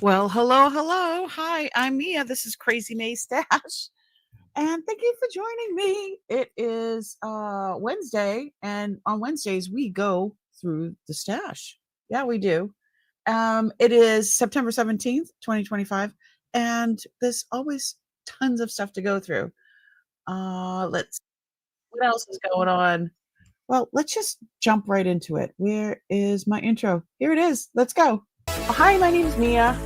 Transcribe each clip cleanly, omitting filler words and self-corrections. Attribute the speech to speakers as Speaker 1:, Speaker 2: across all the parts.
Speaker 1: Well, hello, hello. Hi, I'm Mia. This is Crazy May Stash. And thank you for joining me. It is Wednesday, and on Wednesdays we go through the stash. Yeah, we do. It is September 17th, 2025, and there's always tons of stuff to go through. Let's what else is going on? Well, let's just jump right into it. Where is my intro? Here it is. Let's go. Hi, my name's Mia.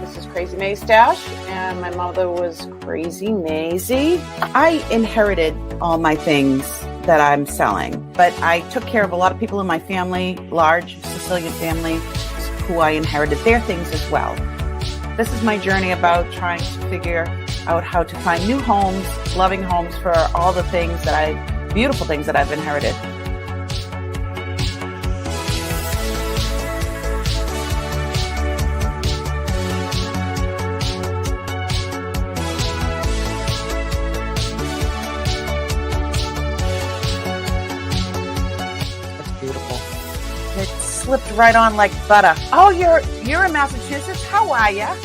Speaker 1: This is Crazy May Stash, and my mother was Crazy Maisie. I inherited all my things that I'm selling, but I took care of a lot of people in my family, large Sicilian family, who I inherited their things as well. This is my journey about trying to figure out how to find new homes, loving homes for all the things beautiful things that I've inherited. It slipped right on like butter. Oh, you're in Massachusetts? How are ya?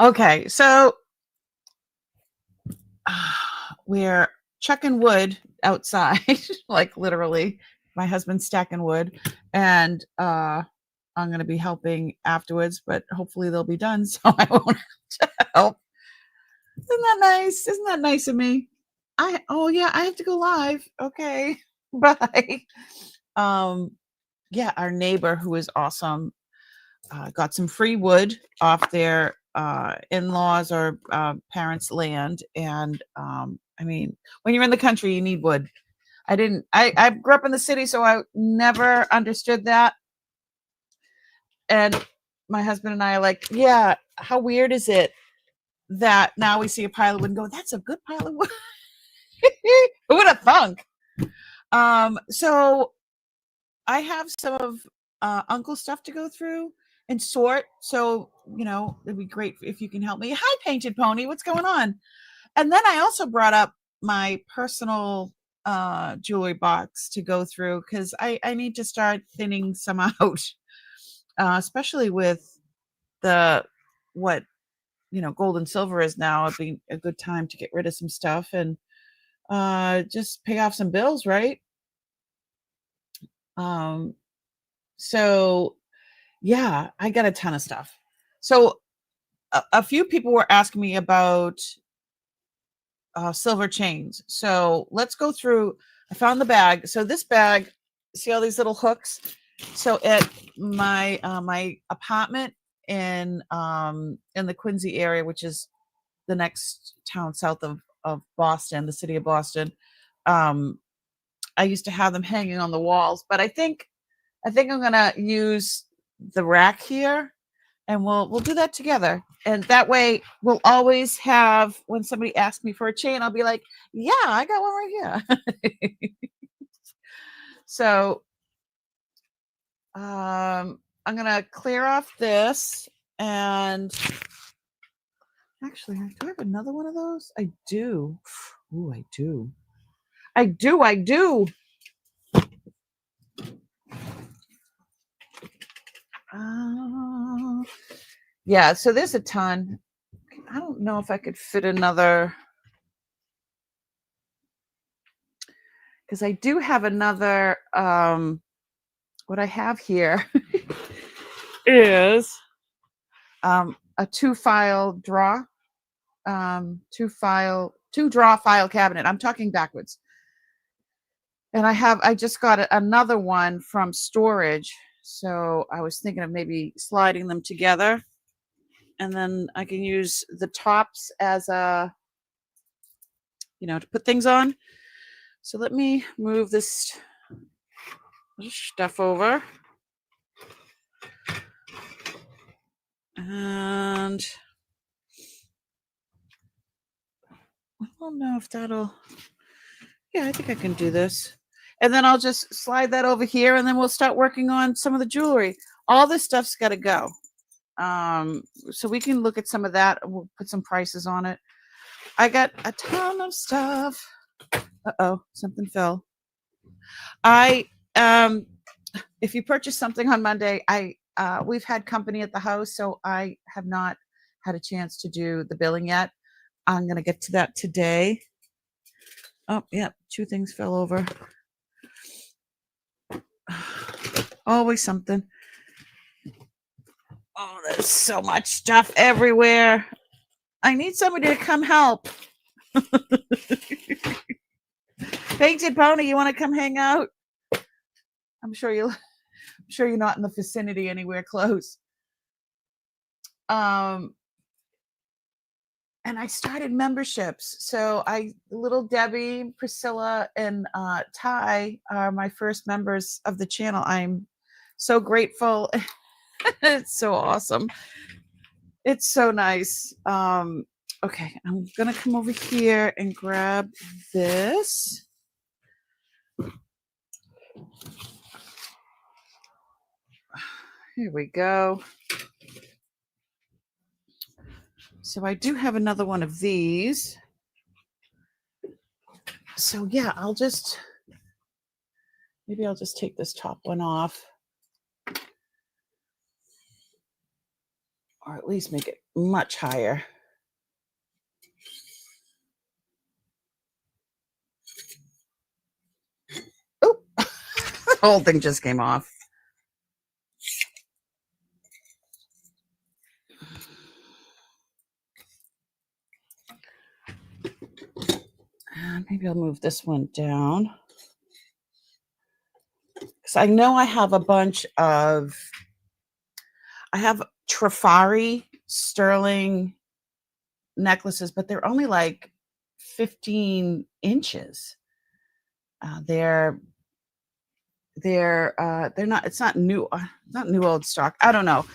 Speaker 1: Okay, so we're chucking wood outside, like literally. My husband's stacking wood, and I'm going to be helping afterwards, but hopefully they'll be done so I won't have to help. Isn't that nice? Isn't that nice of me? I have to go live. Okay. Bye. Yeah, our neighbor, who is awesome, got some free wood off their in-laws or parents' land, and I mean, when you're in the country, you need wood. I grew up in the city, so I never understood that. And my husband and I are like, yeah, how weird is it that now we see a pile of wood and go, that's a good pile of wood. Who would have thunk? So I have some of Uncle's stuff to go through and sort. So, it'd be great if you can help me. Hi, Painted Pony. What's going on? And then I also brought up my personal jewelry box to go through, because I need to start thinning some out, especially with what gold and silver is now. It'd be a good time to get rid of some stuff and just pay off some bills, right? So yeah, I got a ton of stuff. So a few people were asking me about silver chains. So let's go through. I found the bag. So this bag, see all these little hooks? So at my apartment in the Quincy area, which is the next town south of Boston, the city of Boston, I used to have them hanging on the walls, but I think I'm gonna use the rack here, and we'll do that together. And that way we'll always have, when somebody asks me for a chain, I'll be like, yeah, I got one right here. So I'm gonna clear off this, and actually, do I have another one of those? I do. Ooh, I do. I do. Yeah, so there's a ton. I don't know if I could fit another, because I do have another. What I have here is a two draw file cabinet. I'm talking backwards. And I just got another one from storage. So I was thinking of maybe sliding them together, and then I can use the tops as to put things on. So let me move this stuff over. And I don't know if that'll, yeah, I think I can do this. And then I'll just slide that over here, and then we'll start working on some of the jewelry. All this stuff's got to go. So we can look at some of that. We'll put some prices on it. I got a ton of stuff. Uh-oh, something fell. If you purchase something on Monday, we've had company at the house, so I have not had a chance to do the billing yet. I'm going to get to that today. Oh, yeah, 2 things fell over. Always something. Oh, there's so much stuff everywhere. I need somebody to come help. Painted Pony, you want to come hang out? I'm sure you're not in the vicinity anywhere close. And I started memberships. So Little Debbie, Priscilla, and Ty are my first members of the channel. I'm so grateful. It's so awesome. It's so nice. Okay, I'm gonna come over here and grab this. Here we go. So I do have another one of these. So yeah, maybe I'll just take this top one off. Or at least make it much higher. Oh, the whole thing just came off. And maybe I'll move this one down. Because I know I have a bunch of, I have Trifari sterling necklaces, but they're only like 15 inches. They're not, it's not new old stock. I don't know.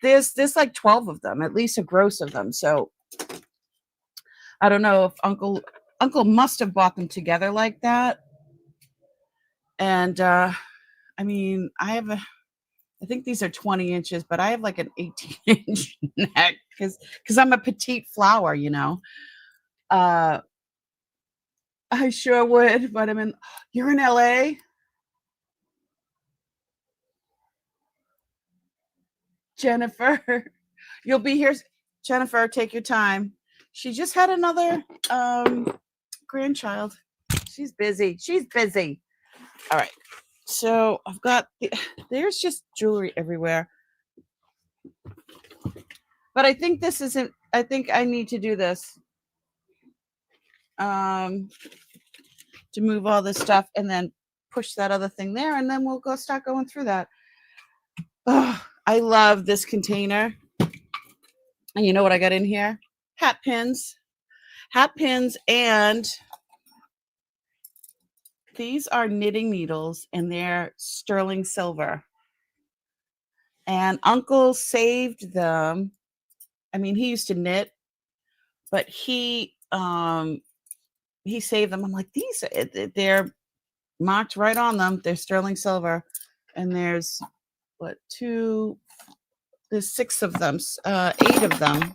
Speaker 1: There's like 12 of them, at least a gross of them. So I don't know if Uncle must have bought them together like that. And I mean, I think these are 20 inches, but I have like an 18-inch neck because I'm a petite flower, you know. I sure would, but you're in LA? Jennifer, you'll be here. Jennifer, take your time. She just had another grandchild. She's busy. All right. So I've got there's just jewelry everywhere. But I think this isn't, I think I need to do this. To move all this stuff and then push that other thing there, and then we'll start going through that. Oh, I love this container. And you know what I got in here? Hat pins, and these are knitting needles, and they're sterling silver. And Uncle saved them. I mean, he used to knit, but he saved them. I'm like, they're marked right on them. They're sterling silver. And there's there's 6 of them, 8 of them.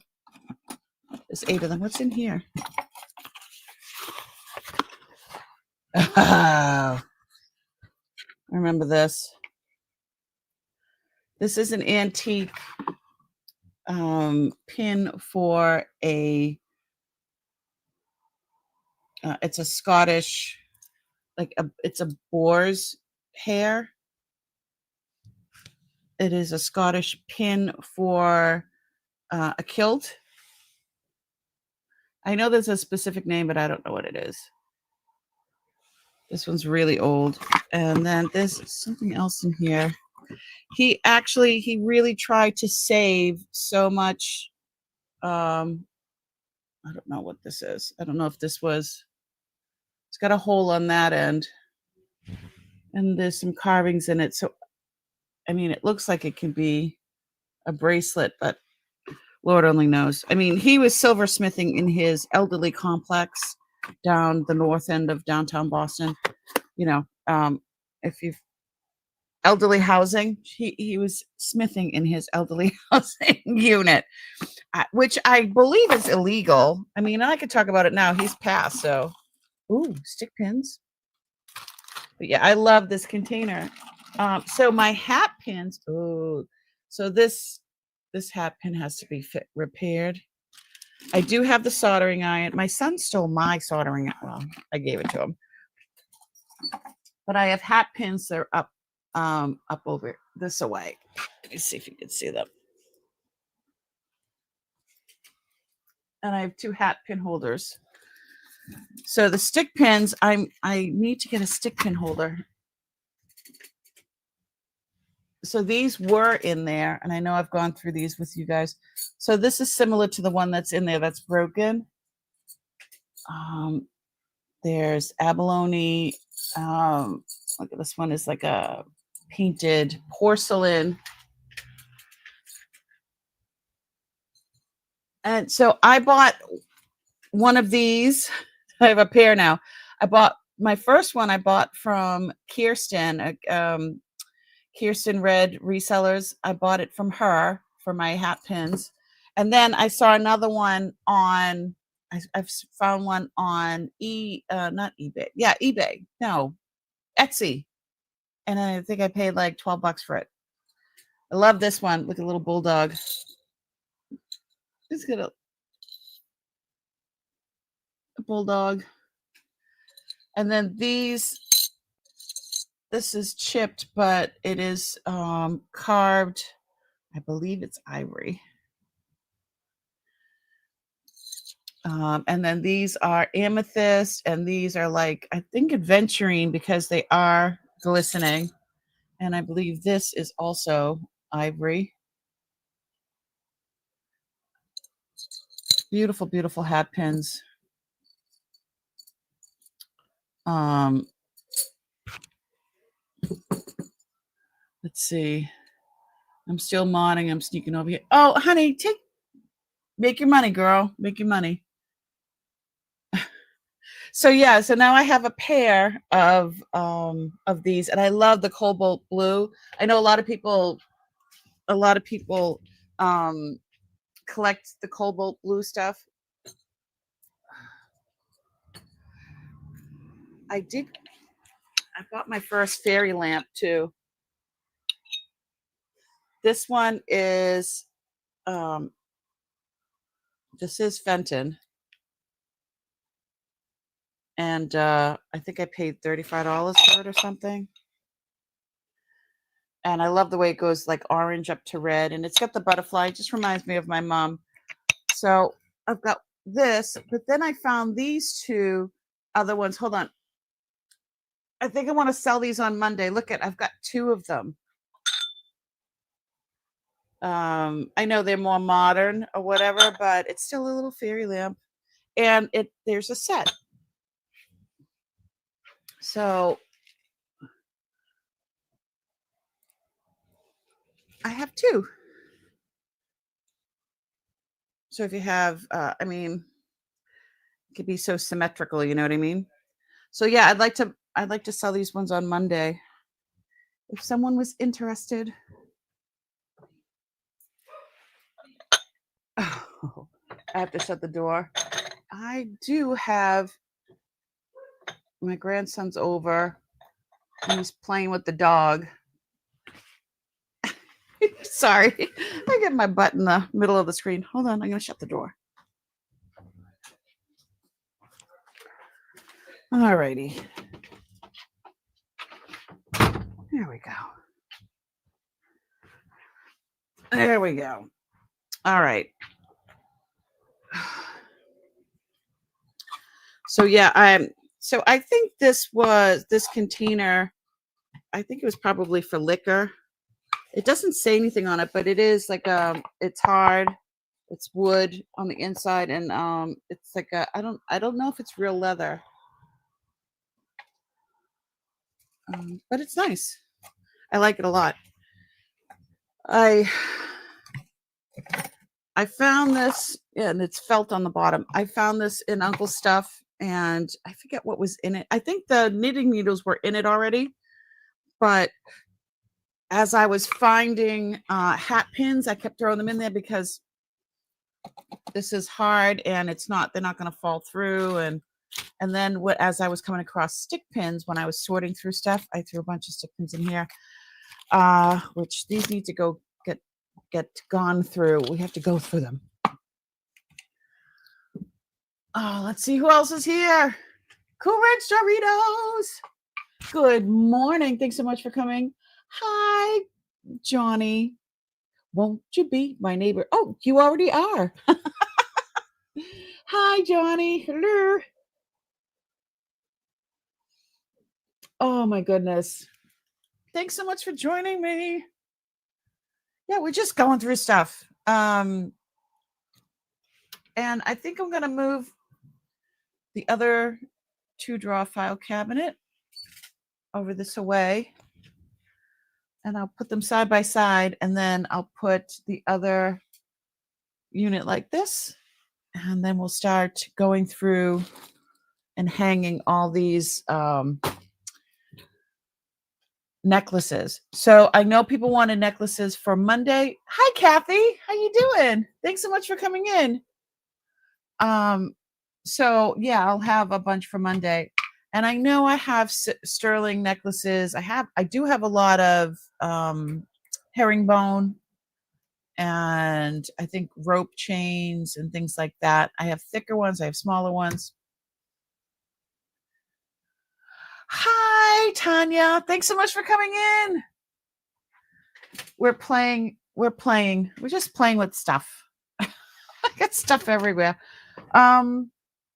Speaker 1: There's 8 of them. What's in here? Oh, I remember this. This is an antique pin for it's a Scottish, it's a boar's hair. It is a Scottish pin for a kilt. I know there's a specific name, but I don't know what it is. This one's really old. And then there's something else in here. He really tried to save so much. I don't know what this is. I don't know if this was, it's got a hole on that end. And there's some carvings in it. So, I mean, it looks like it could be a bracelet, but Lord only knows. I mean, he was silversmithing in his elderly complex down the north end of downtown Boston. You know, if you've elderly housing, he was smithing in his elderly housing unit, which I believe is illegal. I mean, I could talk about it now. He's passed, so ooh, stick pins. But yeah, I love this container. So my hat pins. Oh, so this hat pin has to be repaired. I do have the soldering iron. My son stole my soldering iron. Well, I gave it to him. But I have hat pins that are up over this away. Let me see if you can see them. And I have 2 hat pin holders. So the stick pins, I need to get a stick pin holder. So these were in there, and I know I've gone through these with you guys. So this is similar to the one that's in there that's broken. There's abalone. Look at this one is like a painted porcelain. And so I bought one of these. I have a pair now. I bought my first one. I bought from Kirsten, Kirsten Red Resellers. I bought it from her for my hat pins, and then I saw another one on. I've found one on not eBay. Yeah, eBay. No, Etsy, and I think I paid like $12 for it. I love this one. Look at a little bulldog. It's got a bulldog. And then these, this is chipped, but it is carved. I believe it's ivory. And then these are amethyst, and these are like, I think, aventurine because they are glistening. And I believe this is also ivory. Beautiful, beautiful hat pins. Let's see. I'm still modding. I'm sneaking over here. Oh, honey, make your money, girl. Make your money. So yeah, so now I have a pair of these, and I love the cobalt blue. I know a lot of people collect the cobalt blue stuff. I bought my first fairy lamp too. This one is this is Fenton. And I think I paid $35 for it or something. And I love the way it goes like orange up to red. And it's got the butterfly. It just reminds me of my mom. So I've got this. But then I found these 2 other ones. Hold on. I think I want to sell these on Monday. Look I've got 2 of them. I know they're more modern or whatever, but it's still a little fairy lamp. And there's a set. So I have 2. So if you have, I mean, it could be so symmetrical, you know what I mean? So yeah, I'd like to sell these ones on Monday. If someone was interested. Oh, I have to shut the door. I do have my grandson's over. He's playing with the dog. Sorry, I get my butt in the middle of the screen. Hold on, I'm going to shut the door. All righty. There we go. There we go. All right. So yeah, I think this container, I think it was probably for liquor. It doesn't say anything on it, but it is like it's hard. It's wood on the inside, and it's like I don't know if it's real leather. But it's nice. I like it a lot. I found this, yeah, and it's felt on the bottom. I found this in Uncle Stuff and I forget what was in it. I think the knitting needles were in it already, but as I was finding hat pins, I kept throwing them in there because this is hard and they're not going to fall through. And then as I was coming across stick pins, when I was sorting through stuff, I threw a bunch of stick pins in here, which these need to go get gone through. We have to go through them. Oh, let's see who else is here. Cool Ranch Doritos. Good morning. Thanks so much for coming. Hi, Johnny. Won't you be my neighbor? Oh, you already are. Hi, Johnny. Hello. Oh, my goodness. Thanks so much for joining me. Yeah, we're just going through stuff. And I think I'm going to move the other 2-drawer file cabinet over this away. And I'll put them side by side, and then I'll put the other unit like this. And then we'll start going through and hanging all these necklaces. So I know people wanted necklaces for Monday. Hi, Kathy. How you doing? Thanks so much for coming in. So yeah, I'll have a bunch for Monday. And I know I have sterling necklaces. I do have a lot of herringbone, and I think rope chains and things like that. I have thicker ones. I have smaller ones. Hi, Tanya. Thanks so much for coming in. We're just playing with stuff. I got stuff everywhere.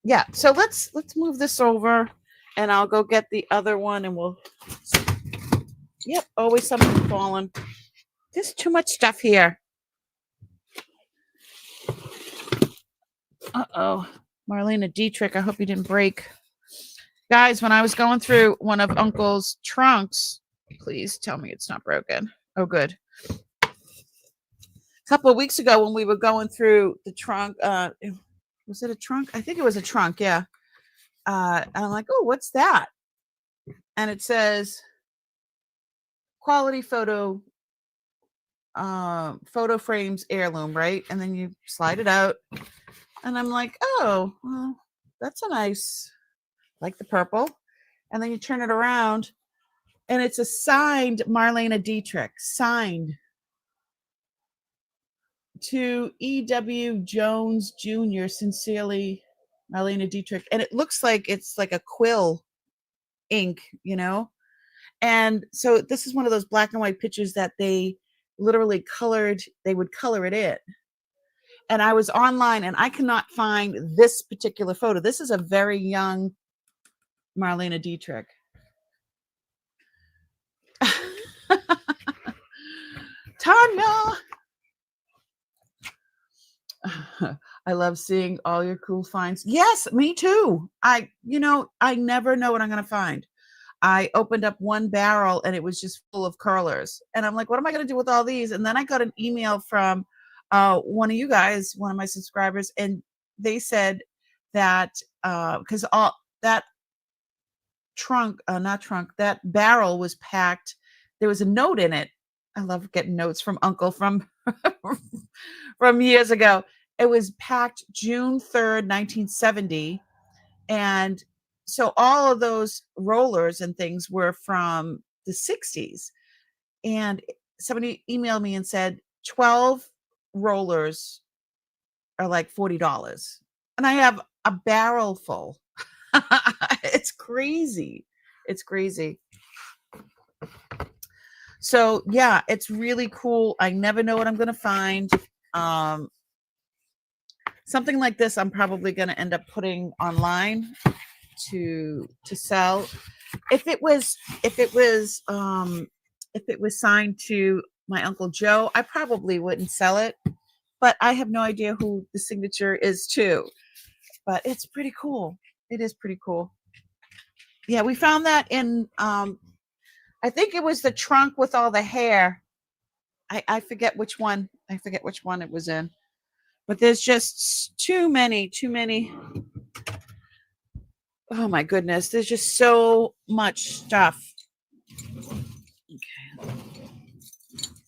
Speaker 1: Yeah, so let's move this over, and I'll go get the other one, and yep, always something falling. There's too much stuff here. Uh-oh. Marlena Dietrich, I hope you didn't break. Guys, when I was going through one of Uncle's trunks, please tell me it's not broken. Oh, good. A couple of weeks ago when we were going through the trunk, was it a trunk? I think it was a trunk, yeah. And I'm like, oh, what's that? And it says quality photo frames heirloom, right? And then you slide it out. And I'm like, oh, well, that's a nice, like the purple. And then you turn it around, and it's a signed Marlena Dietrich, signed to E.W. Jones Jr., sincerely, Marlena Dietrich. And it looks like it's like a quill ink, you know? And so this is one of those black and white pictures that they literally they would color it in. And I was online and I cannot find this particular photo. This is a very young Marlena Dietrich. Tanya! I love seeing all your cool finds. Yes, me too. I never know what I'm going to find. I opened up one barrel and it was just full of curlers. And I'm like, what am I going to do with all these? And then I got an email from one of you guys, one of my subscribers, and they said that because all that that barrel was packed. There was a note in it. I love getting notes from Uncle from years ago. It was packed June 3rd, 1970. And so all of those rollers and things were from the 60s. And somebody emailed me and said 12 rollers are like $40. And I have a barrel full. It's crazy. It's crazy. So yeah, it's really cool. I never know what I'm going to find. Something like this, I'm probably going to end up putting online to sell. If it was signed to my Uncle Joe, I probably wouldn't sell it. But I have no idea who the signature is to. But it's pretty cool. It is pretty cool. Yeah, we found that in I think it was the trunk with all the hair. I forget which one. I forget which one it was in. But there's just too many Oh my goodness, there's just so much stuff. Okay.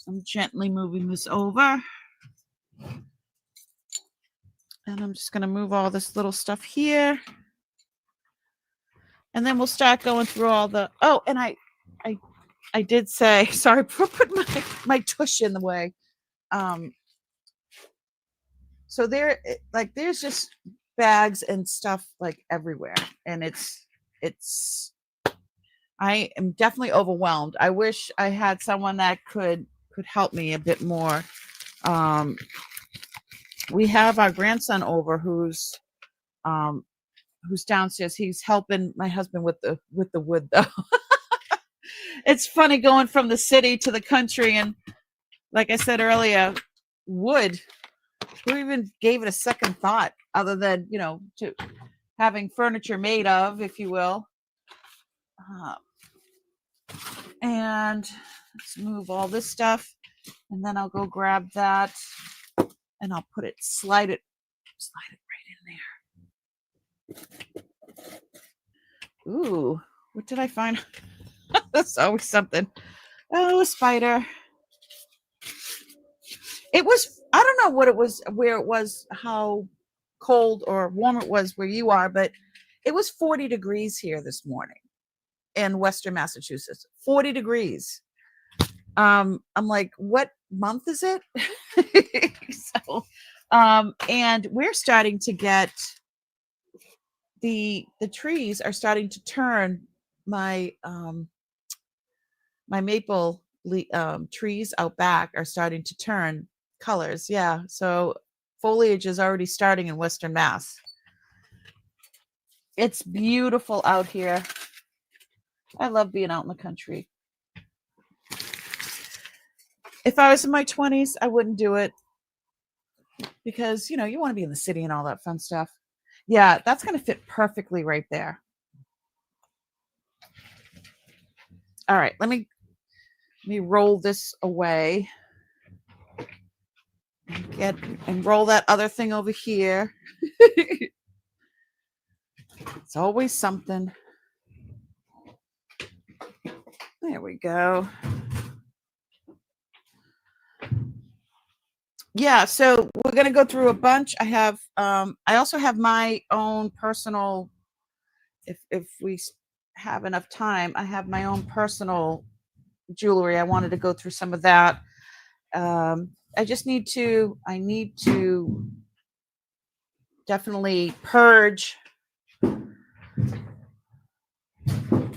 Speaker 1: I'm gently moving this over. And I'm just going to move all this little stuff here. And then we'll start going through all the, oh, and I did say, sorry for putting my tush in the way. So there's just bags and stuff like everywhere. And I am definitely overwhelmed. I wish I had someone that could help me a bit more. We have our grandson over who's downstairs. He's helping my husband with the wood though. It's funny going from the city to the country, and like I said earlier, wood, who even gave it a second thought other than, to having furniture made of, if you will. And let's move all this stuff, and then I'll go grab that and I'll slide it right in there. Ooh, what did I find? That's always something. Oh, a spider. It was, I don't know what it was, where it was, how cold or warm it was where you are, but it was 40 degrees here this morning in Western Massachusetts. 40 degrees. I'm like, what month is it? So, and we're starting to get the trees are starting to turn. My maple trees out back are starting to turn colors. Yeah, so foliage is already starting in Western Mass. It's beautiful out here. I love being out in the country. If I was in my 20s, I wouldn't do it because, you want to be in the city and all that fun stuff. Yeah, that's going to fit perfectly right there. All right, let me roll this away and roll that other thing over here. It's always something. There we go. Yeah, so we're going to go through a bunch. I have I also have my own personal, if we have enough time, I have my own personal jewelry. I wanted to go through some of that. I need to definitely purge.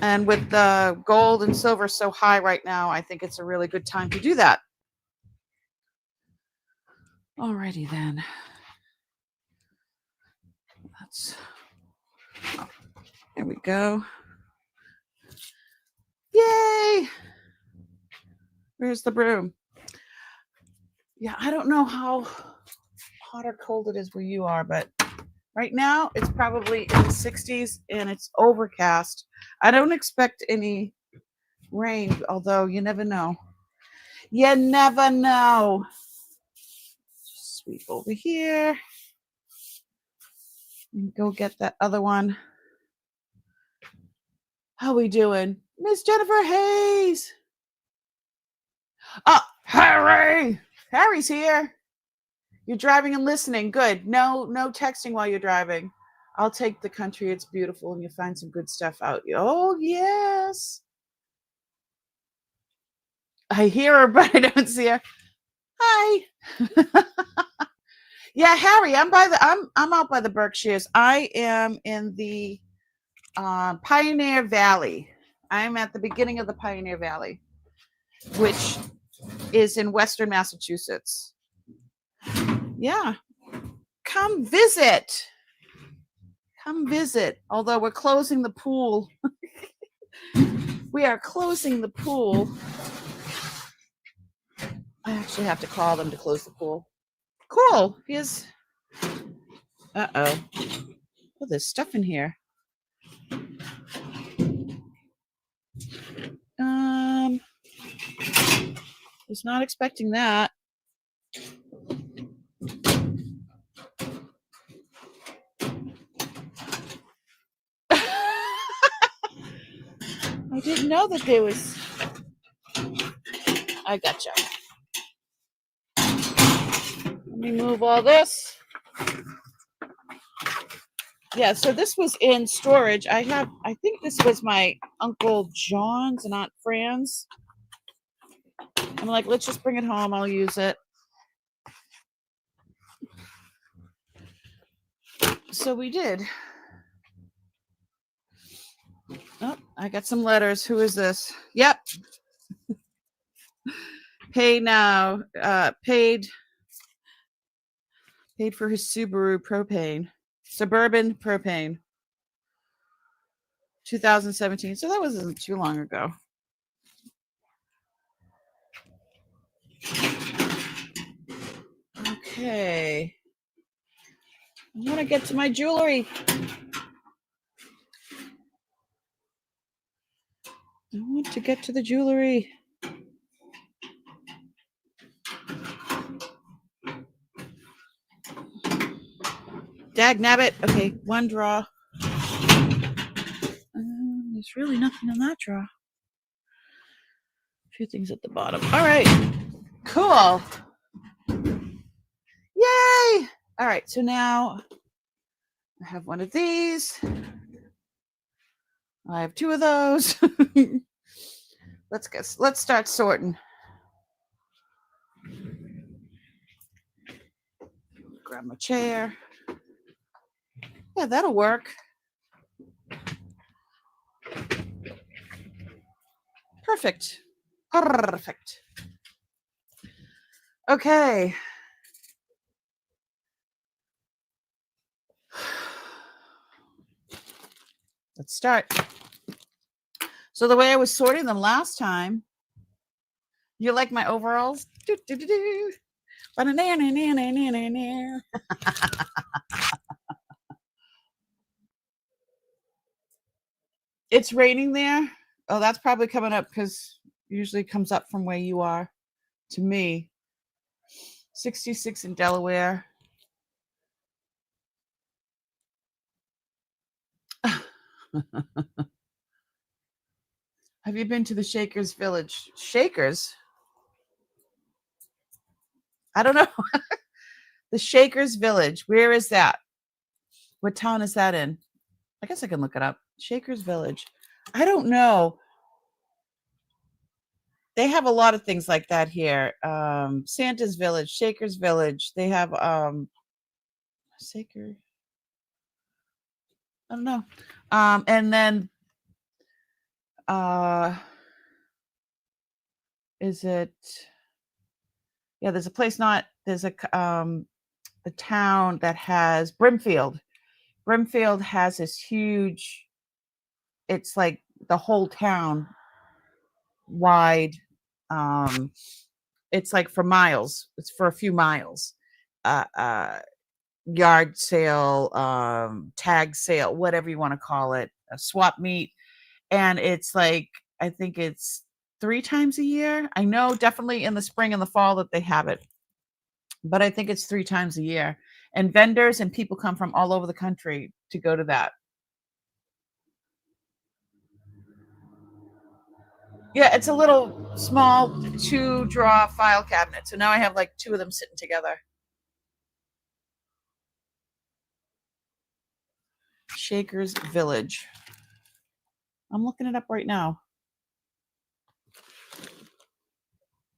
Speaker 1: And with the gold and silver so high right now, I think it's a really good time to do that. Alrighty then. There we go. Yay! Where's the broom? Yeah, I don't know how hot or cold it is where you are, but right now it's probably in the 60s and it's overcast. I don't expect any rain, although you never know. You never know. Just sweep over here and go get that other one. How we doing? Miss Jennifer Hayes. Oh, Harry! Harry's here. You're driving and listening. Good. No texting while you're driving. I'll take the country. It's beautiful and you'll find some good stuff out. Oh, yes. I hear her, but I don't see her. Hi. Yeah, Harry, I'm out by the Berkshires. I am in the Pioneer Valley. I'm at the beginning of the Pioneer Valley, which is in Western Massachusetts. Yeah. Come visit. Although we're closing the pool. We are closing the pool. I actually have to call them to close the pool. Cool. Here's. Uh-oh. Oh, there's stuff in here. Was not expecting that. I didn't know that there was. I gotcha. Let me move all this. Yeah, so this was in storage. I think this was my Uncle John's and Aunt Fran's. I'm like, let's just bring it home. I'll use it. So we did. Oh, I got some letters. Who is this? Yep. Pay now. Paid for his Subaru Suburban propane. 2017. So that wasn't too long ago. Okay. I want to get to my jewelry. I want to get to the jewelry. Dag nabbit. Okay, one draw. There's really nothing in that draw. A few things at the bottom. All right. Cool. Yay! All right, so now I have one of these. I have two of those. Let's start sorting. Grab my chair. Yeah, that'll work. Perfect. Perfect. Okay. Let's start. So the way I was sorting them last time, you like my overalls? It's raining there. Oh, that's probably coming up because usually comes up from where you are to me. 66 in Delaware. Have you been to the Shakers Village? Shakers? I don't know. The Shakers Village. Where is that? What town is that in? I guess I can look it up. Shakers Village. I don't know. They have a lot of things like that here. Santa's Village, Shakers Village. They have Shaker. I don't know. And then is it? Yeah, there's a place there's a town that has Brimfield. Brimfield has this huge. It's like the whole town wide. It's like for miles. It's for a few miles. Yard sale, tag sale, whatever you want to call it, a swap meet. And it's like, I think it's 3 times a year. I know definitely in the spring and the fall that they have it, but I think it's 3 times a year. And vendors and people come from all over the country to go to that. Yeah, it's a little small 2-drawer file cabinet. So now I have like 2 of them sitting together. Shakers Village. I'm looking it up right now.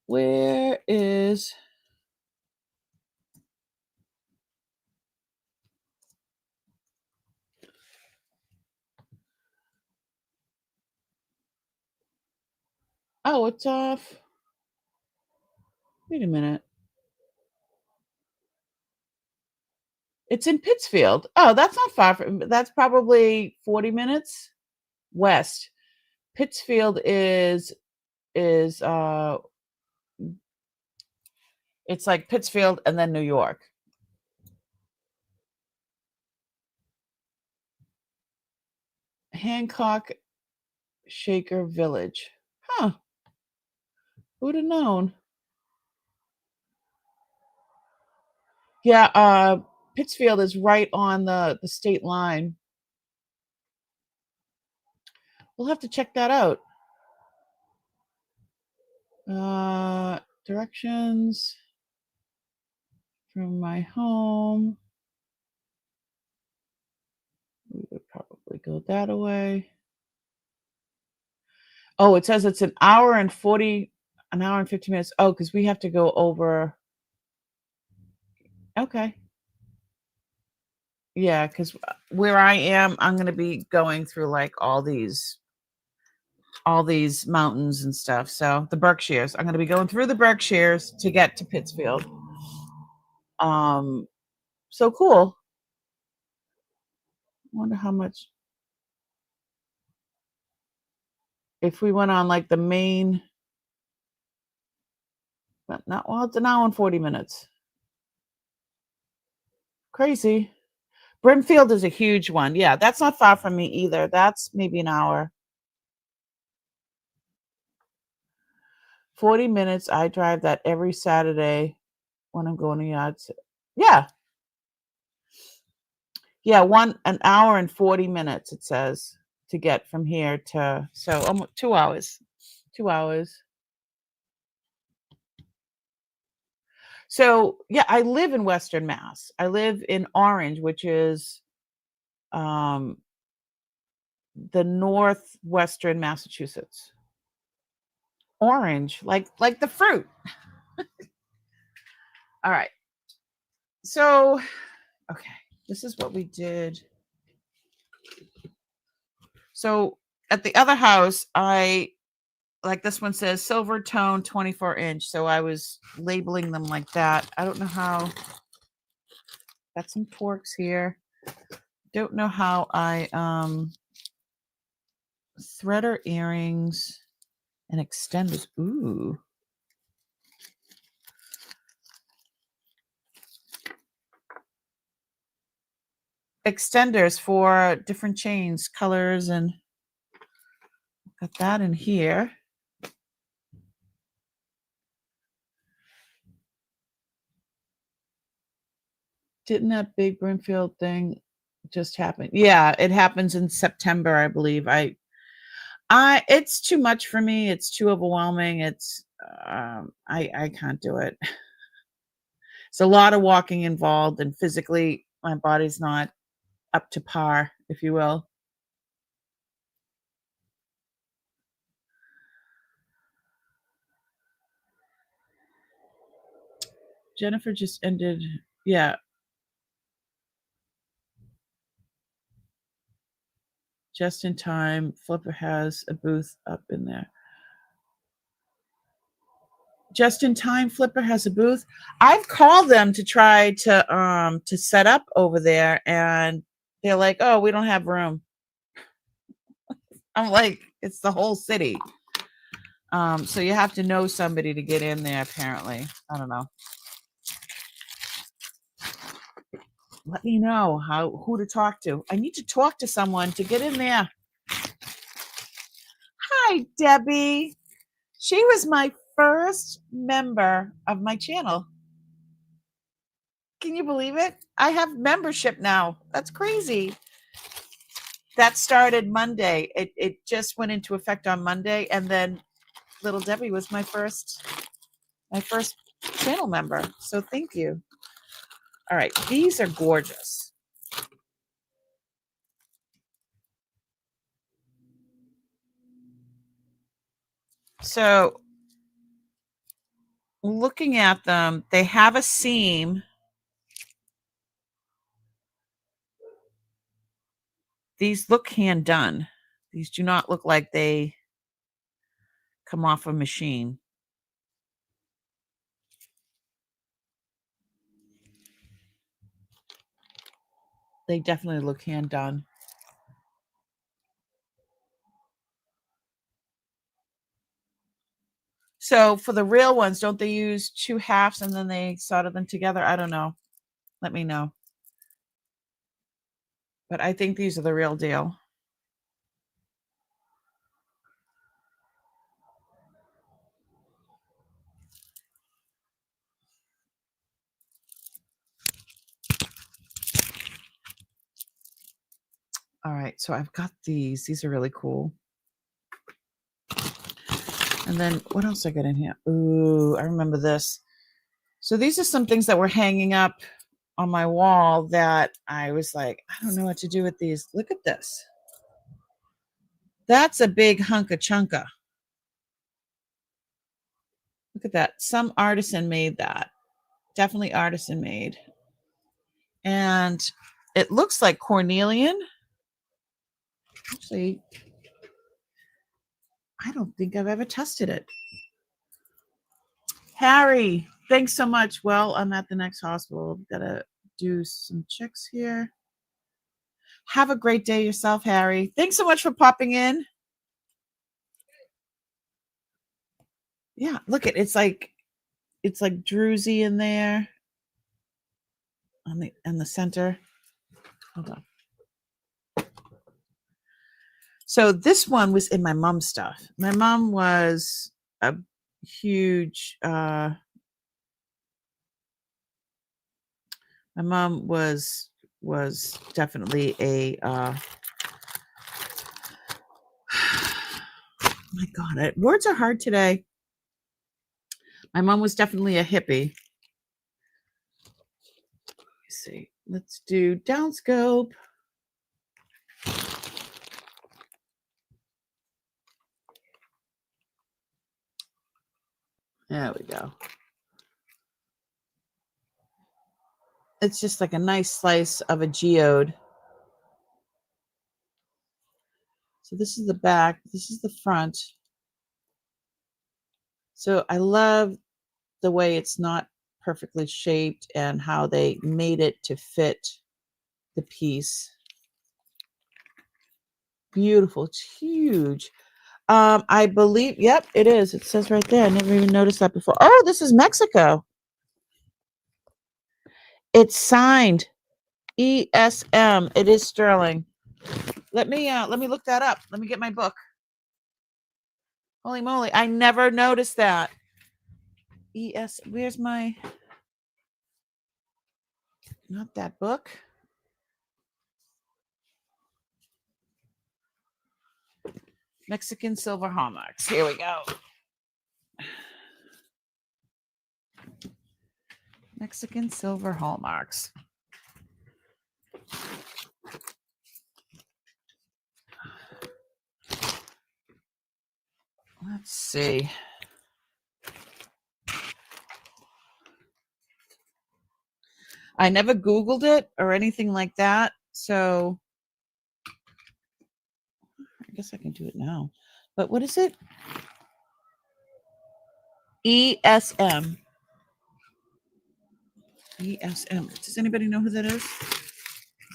Speaker 1: Where is... Oh, it's off. Wait a minute. It's in Pittsfield. Oh, that's not far from. That's probably 40 minutes west. Pittsfield is it's like Pittsfield and then New York. Hancock Shaker Village. Huh. Who'd have known? Yeah, Pittsfield is right on the state line. We'll have to check that out. Directions from my home. We would probably go that away. Oh, it says it's an hour and 50 minutes. Oh, because we have to go over. Okay. Yeah, because where I am, I'm going to be going through like all these mountains and stuff. So the Berkshires, I'm going to be going through the Berkshires to get to Pittsfield. So cool. Wonder how much if we went on like the main. But not well. It's an hour and 40 minutes. Crazy. Brimfield is a huge one. Yeah, that's not far from me either. That's maybe an hour. 40 minutes. I drive that every Saturday when I'm going to yard sale. Yeah. Yeah, an hour and 40 minutes it says to get from here to so almost 2 hours. 2 hours. So, yeah, I live in Western Mass. I live in Orange, which is the northwestern Massachusetts. Orange, like the fruit. All right. So, okay, this is what we did. So at the other house, I like this one says silver tone 24-inch. So I was labeling them like that. I don't know how. Got some Torx here. Don't know how I threader earrings and extenders. Ooh. Extenders for different chains, colors, and got that in here. Didn't that big Brimfield thing just happen? Yeah, it happens in September, I believe. It's too much for me. It's too overwhelming. It's I can't do it. It's a lot of walking involved, and physically my body's not up to par, if you will. Jennifer just ended. Yeah. Just in time. Flipper has a booth up in there. Just in time, Flipper has a booth. I've called them to try to set up over there, and they're like, "Oh, we don't have room." I'm like, "It's the whole city." So you have to know somebody to get in there, apparently. I don't know. Let me know who to talk to. I need to talk to someone to get in there. Hi, Debbie. She was my first member of my channel. Can you believe it? I have membership now. That's crazy. That started Monday. It just went into effect on Monday, and then little Debbie was my first channel member. So thank you. All right, these are gorgeous. So looking at them, they have a seam. These look hand done. These do not look like they come off a machine. They definitely look hand done. So for the real ones, don't they use 2 halves and then they solder them together? I don't know. Let me know. But I think these are the real deal. All right, so I've got these. These are really cool. And then what else I got in here? Ooh, I remember this. So these are some things that were hanging up on my wall that I was like, I don't know what to do with these. Look at this. That's a big hunk of chunka. Look at that. Some artisan made that. Definitely artisan made. And it looks like cornelian. Actually, I don't think I've ever tested it. Harry, thanks so much. Well, I'm at the next hospital. Gotta do some checks here. Have a great day yourself, Harry. Thanks so much for popping in. Yeah, look at it's like druzy in there on the center. Hold on. So this one was in my mom's stuff. My mom was a huge my mom was definitely a my God, words are hard today. My mom was definitely a hippie. Let's see. Let's do downscope. There we go. It's just like a nice slice of a geode. So this is the back. This is the front. So I love the way it's not perfectly shaped and how they made it to fit the piece. Beautiful. It's huge. I believe, yep, it is. It says right there. I never even noticed that before. Oh, this is Mexico. It's signed ESM. It is sterling. Let me look that up. Let me get my book. Holy moly, I never noticed that. Where's my, not that book. Mexican silver hallmarks. Here we go. Mexican silver hallmarks. Let's see. I never Googled it or anything like that. So I guess I can do it now. But what is it? ESM. ESM. Does anybody know who that is?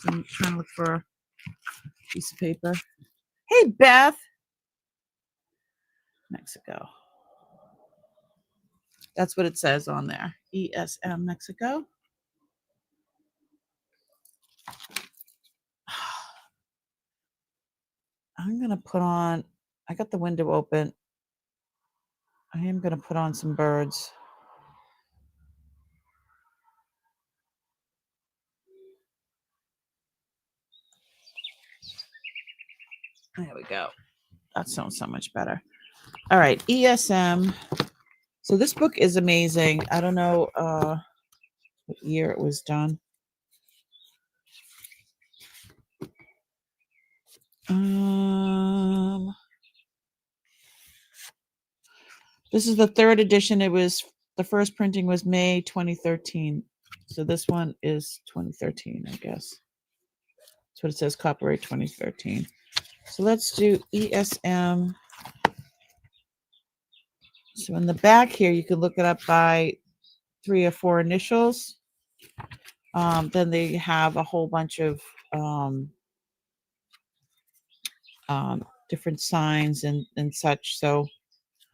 Speaker 1: I'm trying to look for a piece of paper. Hey, Beth. Mexico. That's what it says on there. ESM Mexico. I'm going to put on, I got the window open. I am going to put on some birds. There we go. That sounds so much better. All right, ESM. So this book is amazing. I don't know what year it was done. This is the third edition. The first printing was May 2013. So this one is 2013, I guess. That's what it says, copyright 2013. So let's do ESM. So in the back here, you can look it up by 3 or 4 initials. Then they have a whole bunch of different signs and such. So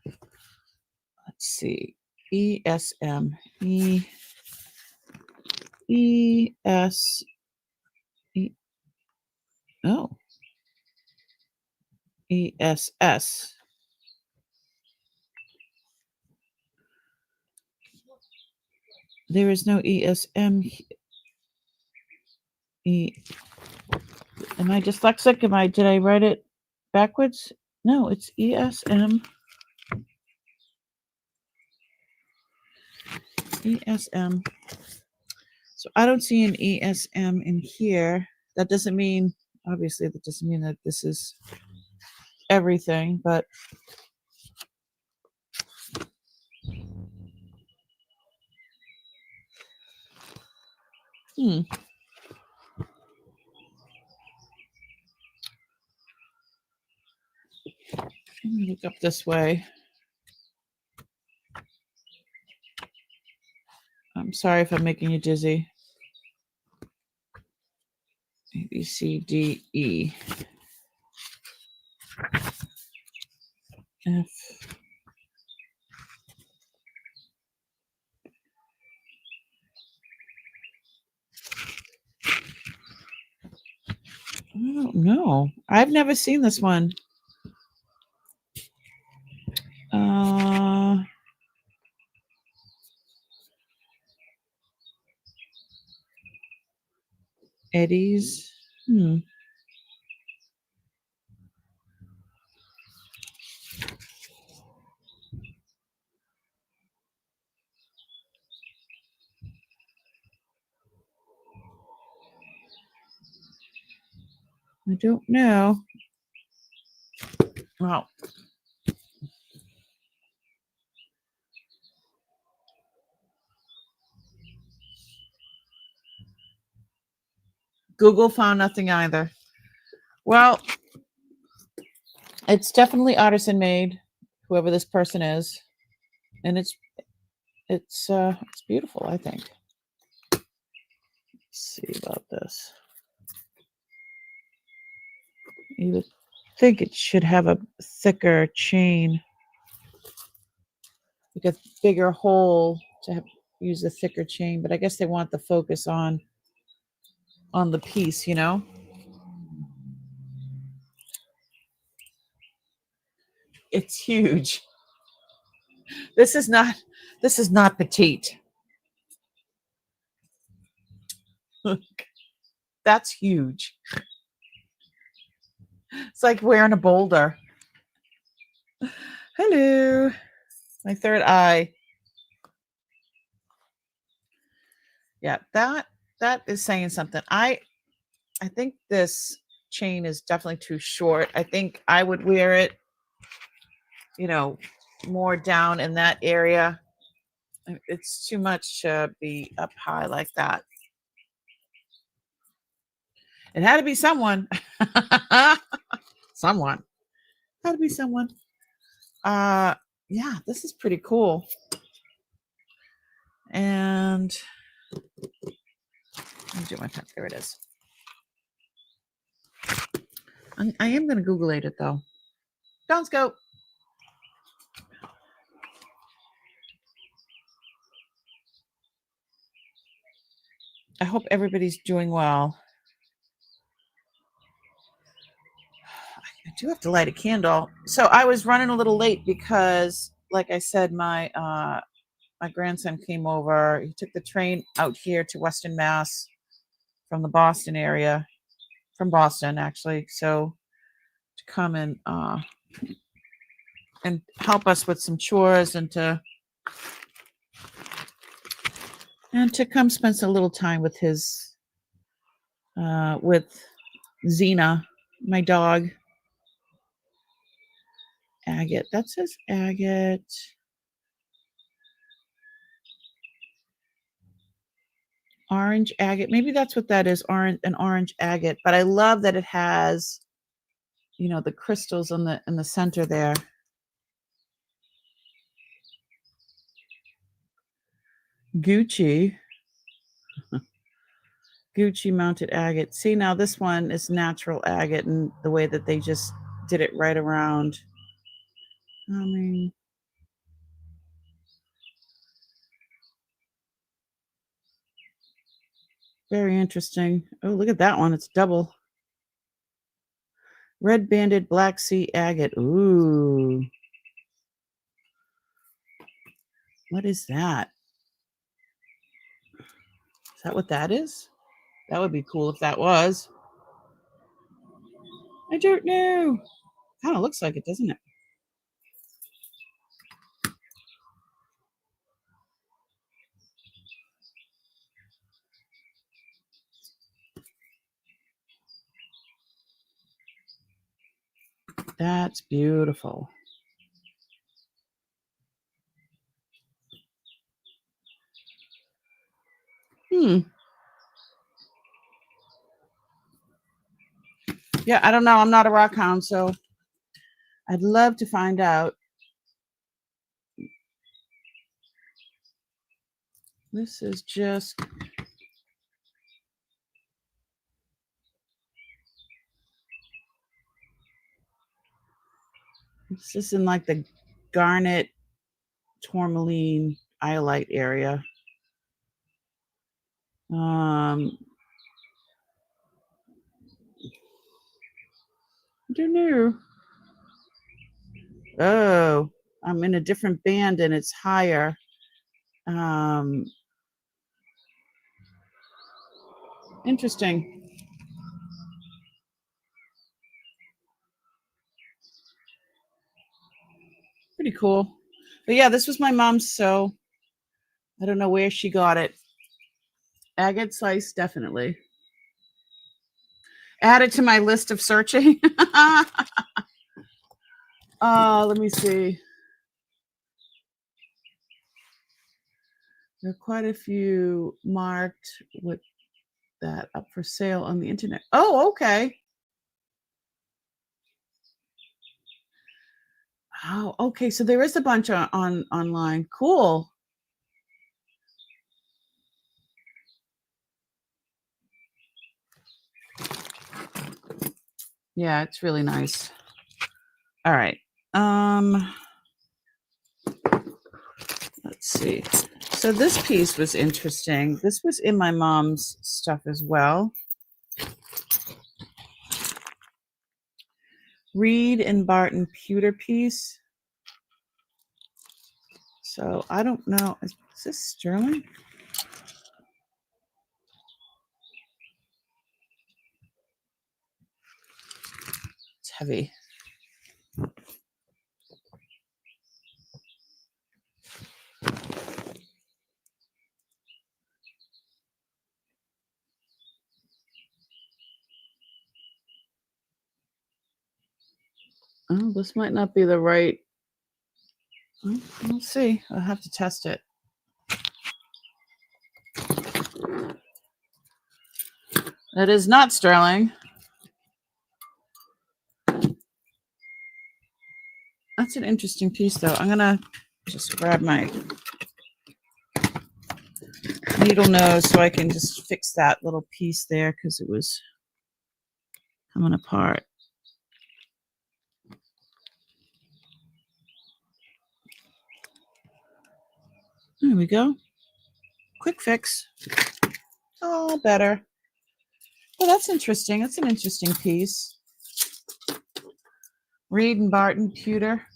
Speaker 1: let's see. ESM. Oh. ESS. There is no ESM. Am I dyslexic? Did I write it backwards? No, it's ESM. ESM. So I don't see an ESM in here. That doesn't mean, obviously, that doesn't mean that this is everything, but let me look up this way. I'm sorry if I'm making you dizzy. A, B, C, D, E, F. I don't know. I've never seen this one. Eddie's. I don't know. Well, Google found nothing either. Well, it's definitely artisan made, whoever this person is, and it's beautiful, I think. Let's see about this. You would think it should have a thicker chain, like a bigger hole to use a thicker chain, but I guess they want the focus on the piece, you know. It's huge. This is not petite. Look, that's huge. It's like wearing a boulder. Hello. My third eye. Yeah, that is saying something. I think this chain is definitely too short. I think I would wear it, more down in that area. It's too much to be up high like that. It had to be someone. Someone. Had to be someone. Yeah, this is pretty cool. And let me do my pen. There it is. I am going to Google it though. Don't go. I hope everybody's doing well. I do have to light a candle. So I was running a little late because, like I said, my grandson came over. He took the train out here to Western Mass from the Boston area, from Boston actually. So to come and help us with some chores and to come spend a little time with his with Xena, my dog. Agate. That says agate. Orange agate. Maybe that's what that is. An orange agate. But I love that it has, the crystals in the center there. Gucci. Gucci mounted agate. See, now this one is natural agate, and the way that they just did it right around. I mean, very interesting. Oh, look at that one. It's double. Red banded Black Sea agate. Ooh. What is that? Is that what that is? That would be cool if that was. I don't know. Kind of looks like it, doesn't it? That's beautiful. Yeah, I don't know. I'm not a rock hound, so I'd love to find out. This is just this is in like the garnet tourmaline iolite area. I don't know. Oh, I'm in a different band and it's higher. Interesting. Pretty cool. But yeah, this was my mom's, so I don't know where she got it. Agate slice, definitely. Add it to my list of searching. Let me see. There are quite a few marked with that up for sale on the internet. Oh, okay. Oh, okay. So there is a bunch on online. Cool. Yeah, it's really nice. All right. Let's see. So this piece was interesting. This was in my mom's stuff as well. Reed and Barton pewter piece. So I don't know. Is this sterling? It's heavy. Oh, this might not be the right. We'll see. I'll have to test it. That is not sterling. That's an interesting piece, though. I'm gonna just grab my needle nose so I can just fix that little piece there because it was coming apart. There we go. Quick fix. Oh, better. Well, that's interesting. That's an interesting piece. Reed and Barton pewter.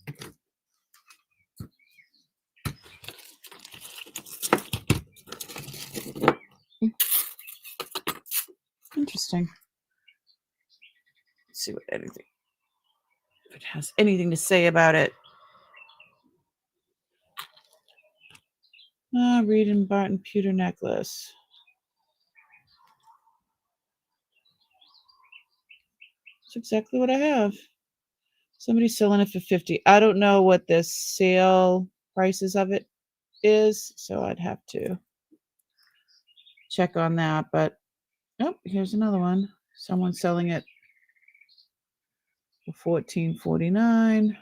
Speaker 1: Interesting. Let's see what anything, if it has anything to say about it. Reed and Barton pewter necklace. That's exactly what I have. Somebody's selling it for $50. I don't know what the sale prices of it is, so I'd have to check on that. But oh, here's another one. Someone's selling it for $14.49.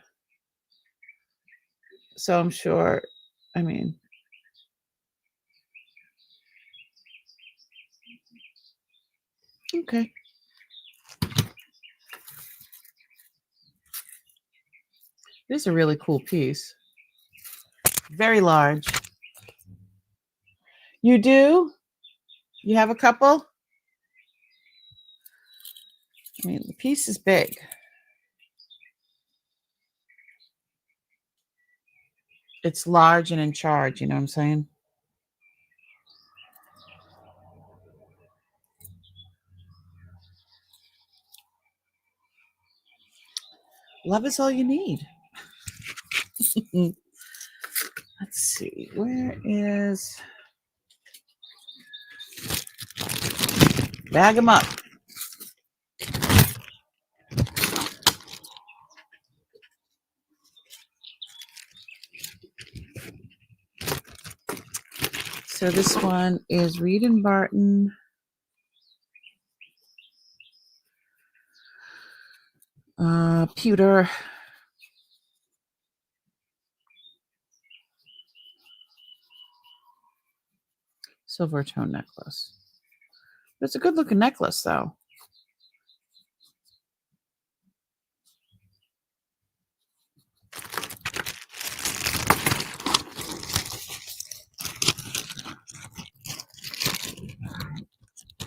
Speaker 1: So I'm sure. I mean, okay. This is a really cool piece. Very large. You do? You have a couple? I mean, the piece is big. It's large and in charge, you know what I'm saying? Love is all you need. Let's see. Where is... Bag them up. So this one is Reed and Barton. Pewter. Silver tone necklace. It's a good looking necklace though.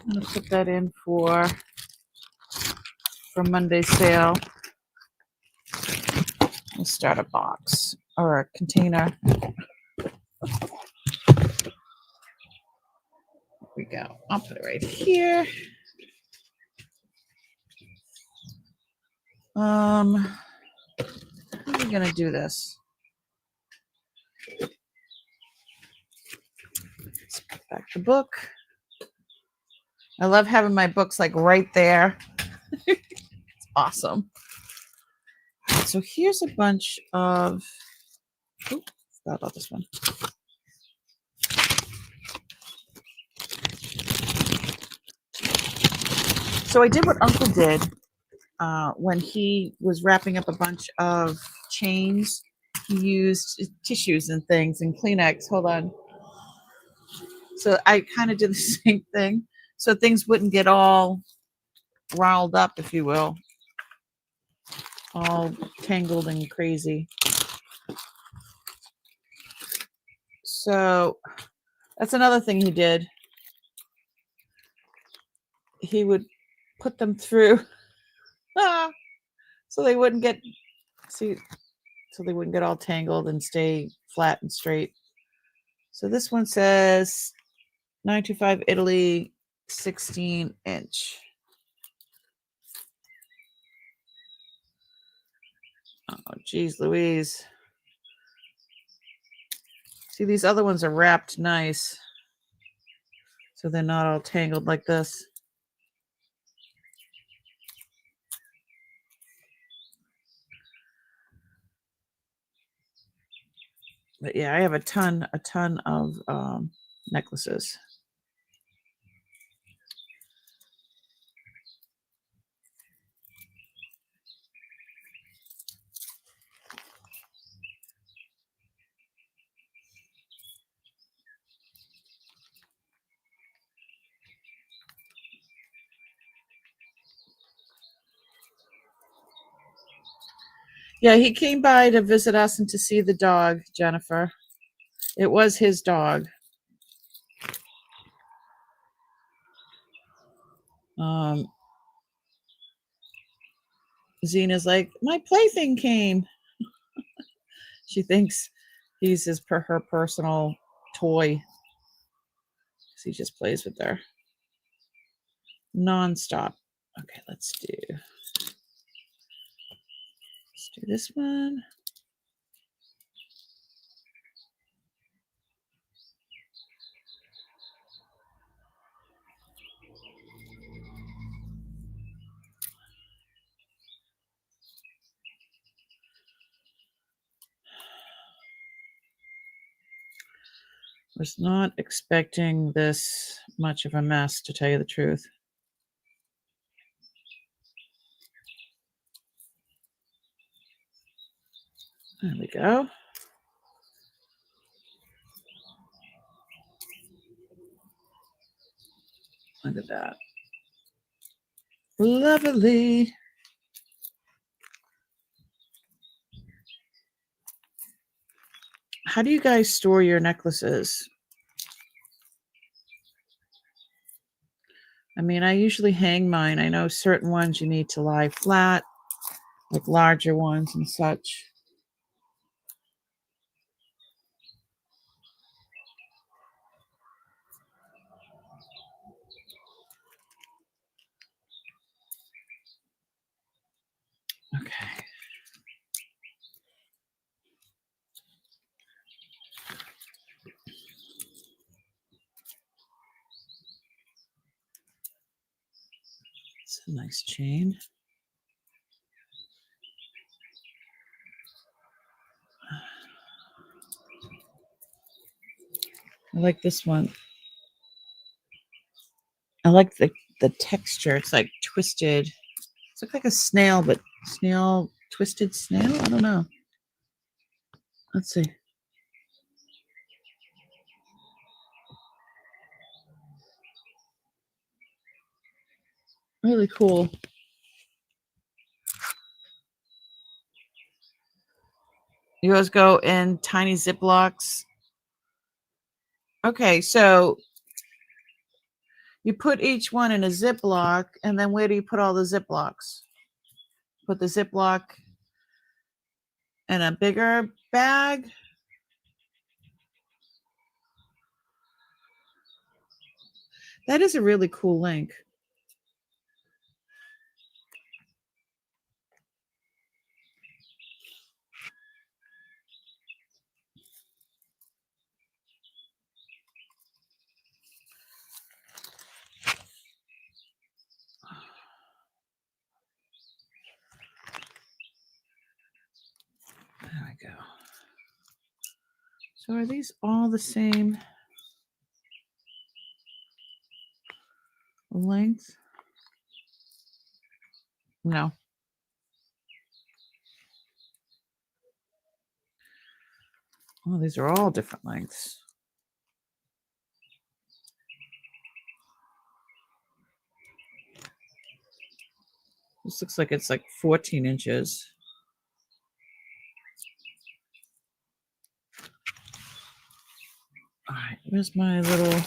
Speaker 1: I'm gonna put that in for Monday's sale. We'll start a box or a container. There we go. I'll put it right here. How are we gonna do this? Let's put back the book. I love having my books like right there. It's awesome. So here's a bunch of. Oops, forgot about this one. So I did what Uncle did when he was wrapping up a bunch of chains. He used tissues and things and Kleenex. Hold on. So I kind of did the same thing, so things wouldn't get all riled up, if you will, all tangled and crazy. So that's another thing he did. He would put them through so they wouldn't get all tangled and stay flat and straight. So this one says 925 Italy 16-inch. Oh, geez Louise. See, these other ones are wrapped nice, so they're not all tangled like this. But yeah, I have a ton of necklaces. Yeah, he came by to visit us and to see the dog, Jennifer. It was his dog. Zena's like, my plaything came. She thinks he's her personal toy. He just plays with her nonstop. Okay, let's do this one. Was not expecting this much of a mess, to tell you the truth. There we go. Look at that. Lovely. How do you guys store your necklaces? I mean, I usually hang mine. I know certain ones you need to lie flat, like larger ones and such. Okay. It's a nice chain. I like this one. I like the texture. It's like twisted. It looks like a snail, but twisted snail? I don't know. Let's see. Really cool. Yours go in tiny Ziplocs. Okay, so you put each one in a Ziploc, and then where do you put all the Ziplocs? Put the Ziploc in a bigger bag? That is a really cool link. There we go. So are these all the same length? No. Oh, these are all different lengths. This looks like it's like 14 inches. All right, where's my little...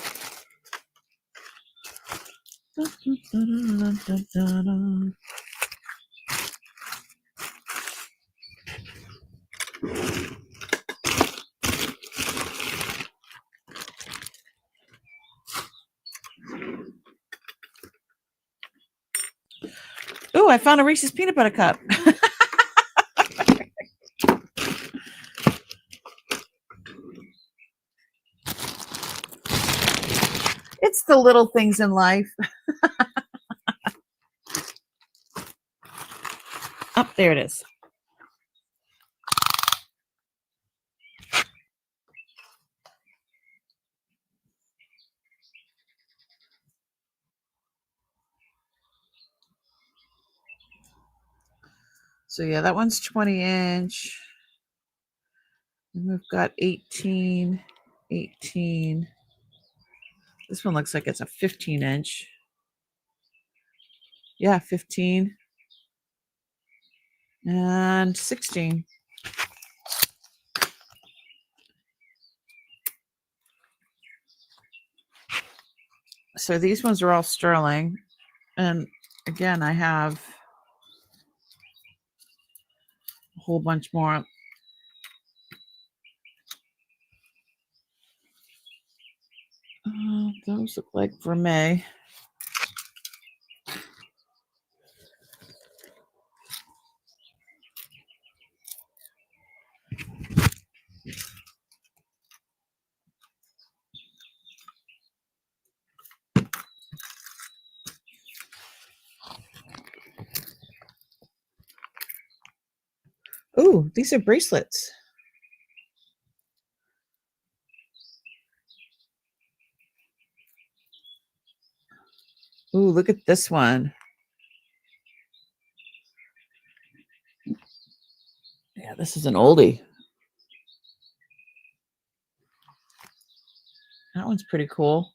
Speaker 1: Oh, I found a Reese's peanut butter cup. It's the little things in life. Up there it is. So yeah, that one's 20 inch. And we've got 18, 18. This one looks like it's a 15 inch. Yeah, 15. And 16. So these ones are all sterling. And again, I have a whole bunch more. Those look like vermeil. Ooh, these are bracelets. Ooh, look at this one. Yeah, this is an oldie. That one's pretty cool.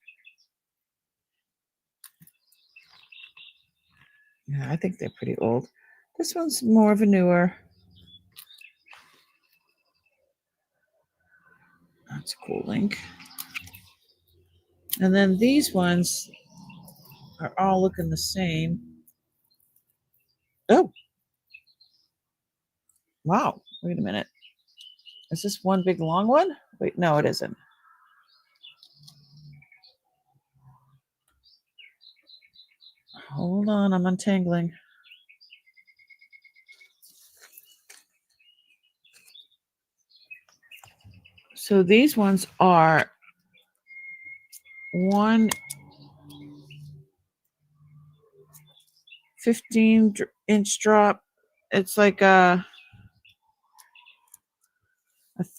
Speaker 1: Yeah, I think they're pretty old. This one's more of a newer. That's a cool link. And then these ones are all looking the same. Oh. Wow. Wait a minute. Is this one big long one? Wait, no, it isn't. Hold on, I'm untangling. So these ones are 1 15-inch drop. It's like a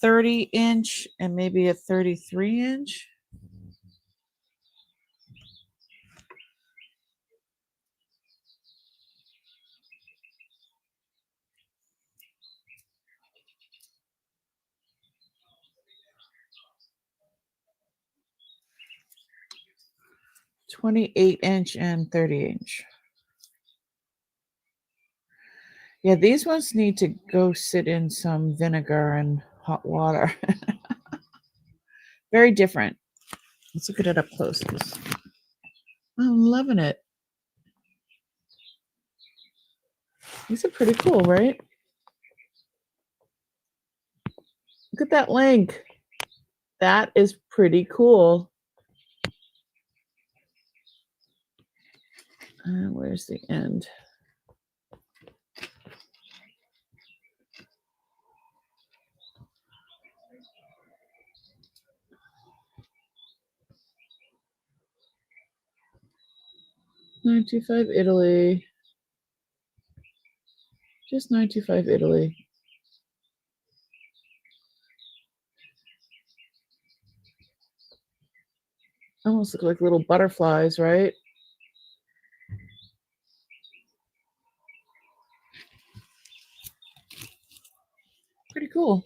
Speaker 1: 30 inch and maybe a 33 inch. 28-inch and 30-inch. Yeah, these ones need to go sit in some vinegar and hot water. Very different. Let's look at it up close. I'm loving it. These are pretty cool, right? Look at that link. That is pretty cool. Where's the end? $9.25 Italy. Just $9.25 Italy. Almost look like little butterflies, right? Pretty cool.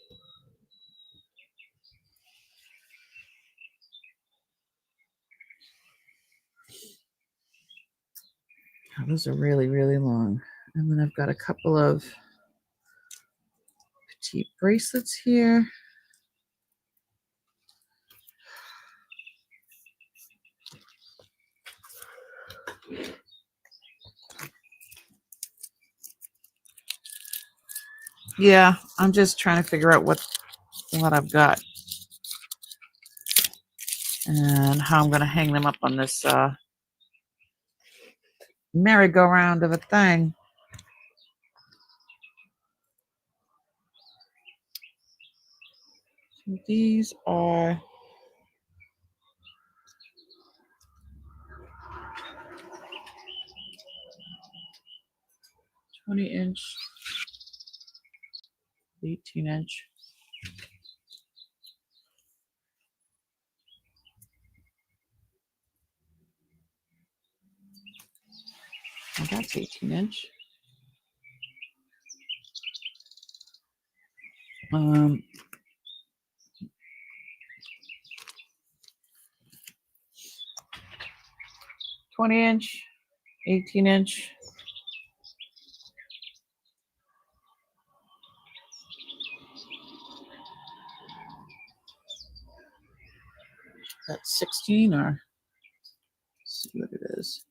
Speaker 1: Oh, those are really, really long. And then I've got a couple of petite bracelets here. Yeah, I'm just trying to figure out what I've got and how I'm going to hang them up on this merry-go-round of a thing. So these are 20-inch, 18-inch. Oh, that's 18-inch. 20-inch, 18-inch. That's 16, or let's see what it is.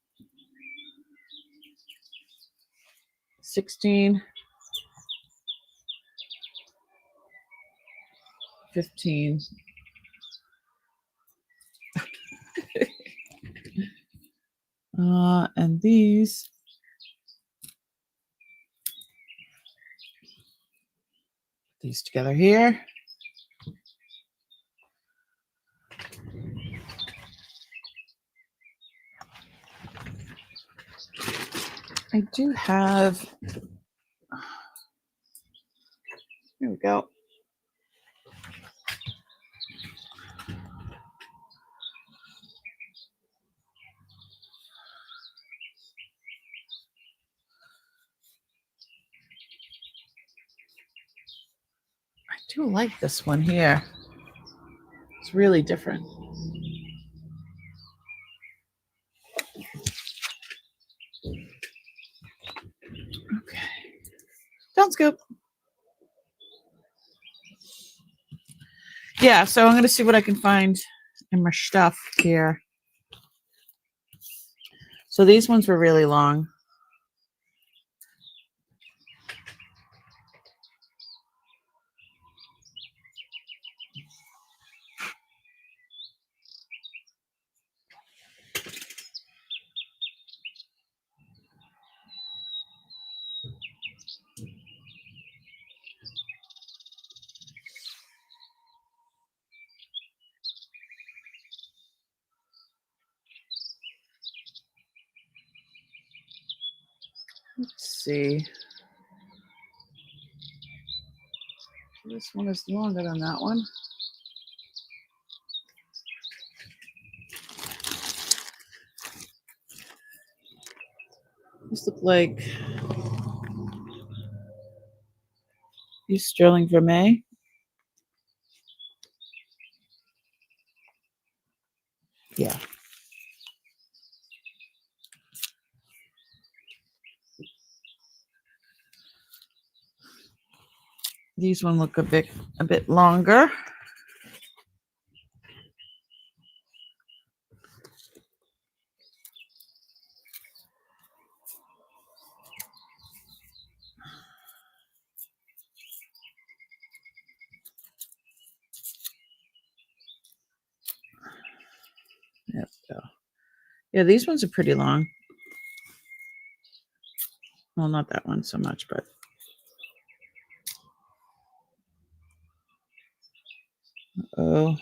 Speaker 1: 16, 15. And these together here. I do have, here we go. I do like this one here. It's really different. Okay. Sounds good. Yeah, so I'm going to see what I can find in my stuff here. So these ones were really long. Let's see. This one is longer than that one. These look like these sterling vermeil. Yeah. These one look a bit longer. There we go. Yeah, these ones are pretty long. Well, not that one so much, but oh.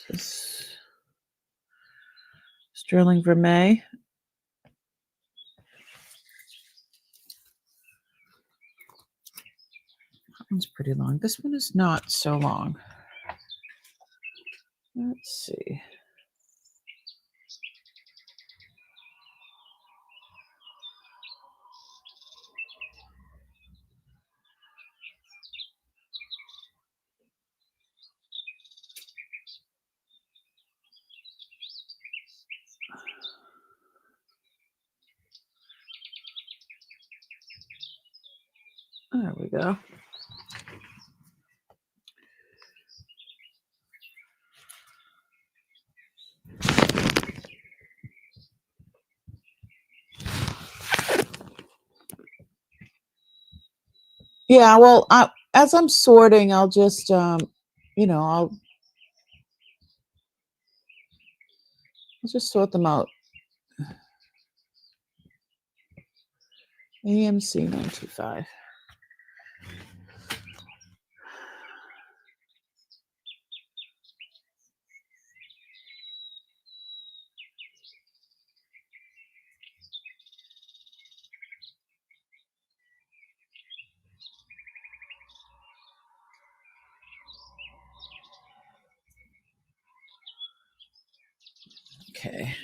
Speaker 1: This sterling vermeil. That one's pretty long. This one is not so long. Let's see. There we go. Yeah, well, as I'm sorting, I'll just, I'll just sort them out. AMC 925. Okay.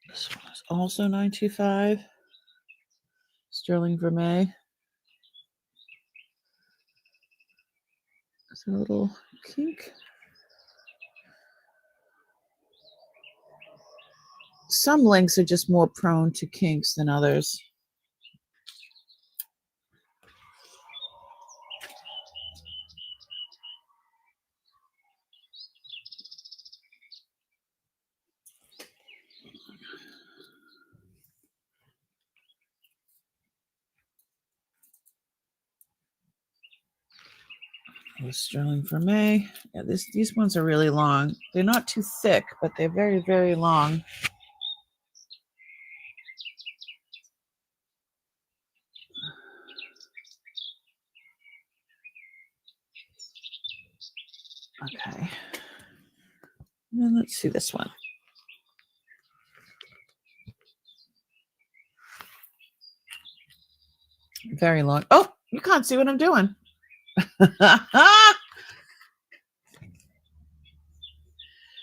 Speaker 1: This one is also 925. Sterling vermeil. It's a little kink. Some links are just more prone to kinks than others. Sterling vermeil. Yeah, these ones are really long. They're not too thick, but they're very, very long. Okay. And then let's see this one. Very long. Oh, you can't see what I'm doing.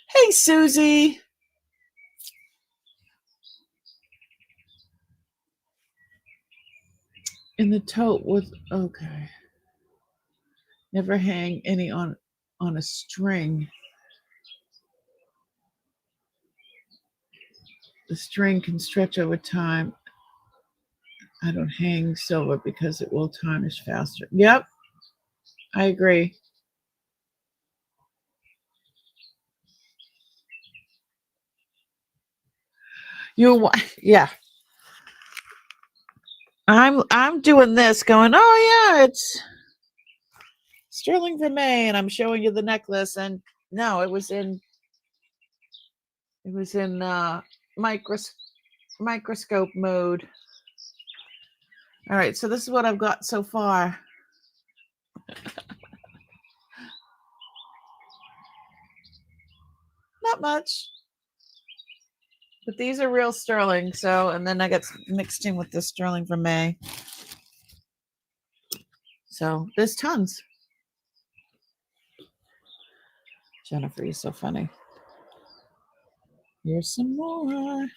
Speaker 1: Hey, Susie. In the tote with, okay. Never hang any on a string. The string can stretch over time. I don't hang silver because it will tarnish faster. Yep, I agree. Yeah. I'm doing this, going, oh yeah, it's sterling vermeil, and I'm showing you the necklace, and no, it was in microscope mode. All right, so this is what I've got so far. Not much, but these are real sterling. So, and then I got mixed in with the sterling vermeil. So there's tons. Jennifer, you're so funny. Here's some more. All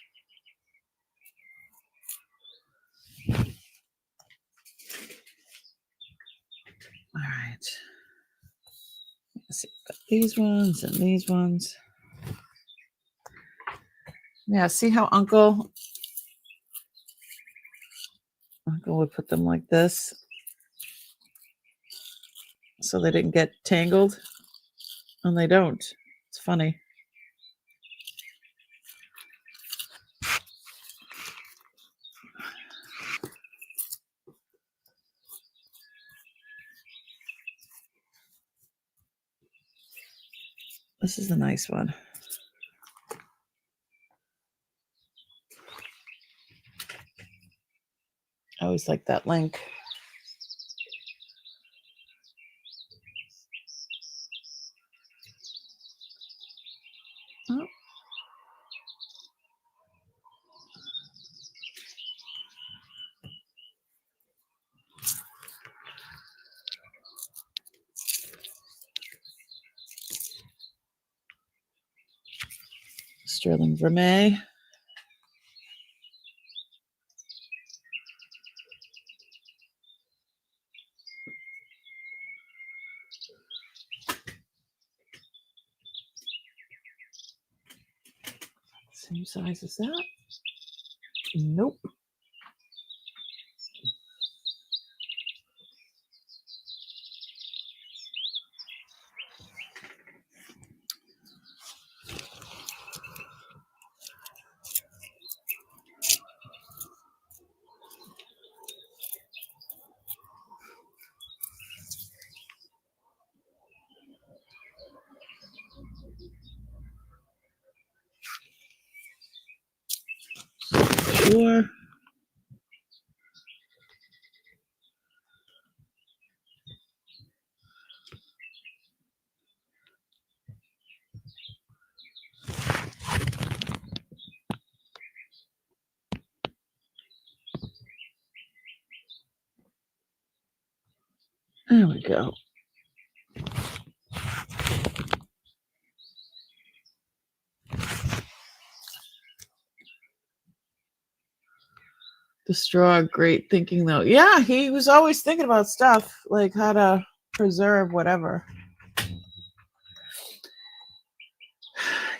Speaker 1: right. Let's see. Got these ones and these ones. Yeah, see how Uncle would put them like this so they didn't get tangled? And they don't. It's funny. This is a nice one. I always like that link. Oh. Sterling Vermeil. Same size as that? Nope. Sure. There we go. The straw, great thinking though. Yeah, he was always thinking about stuff like how to preserve whatever.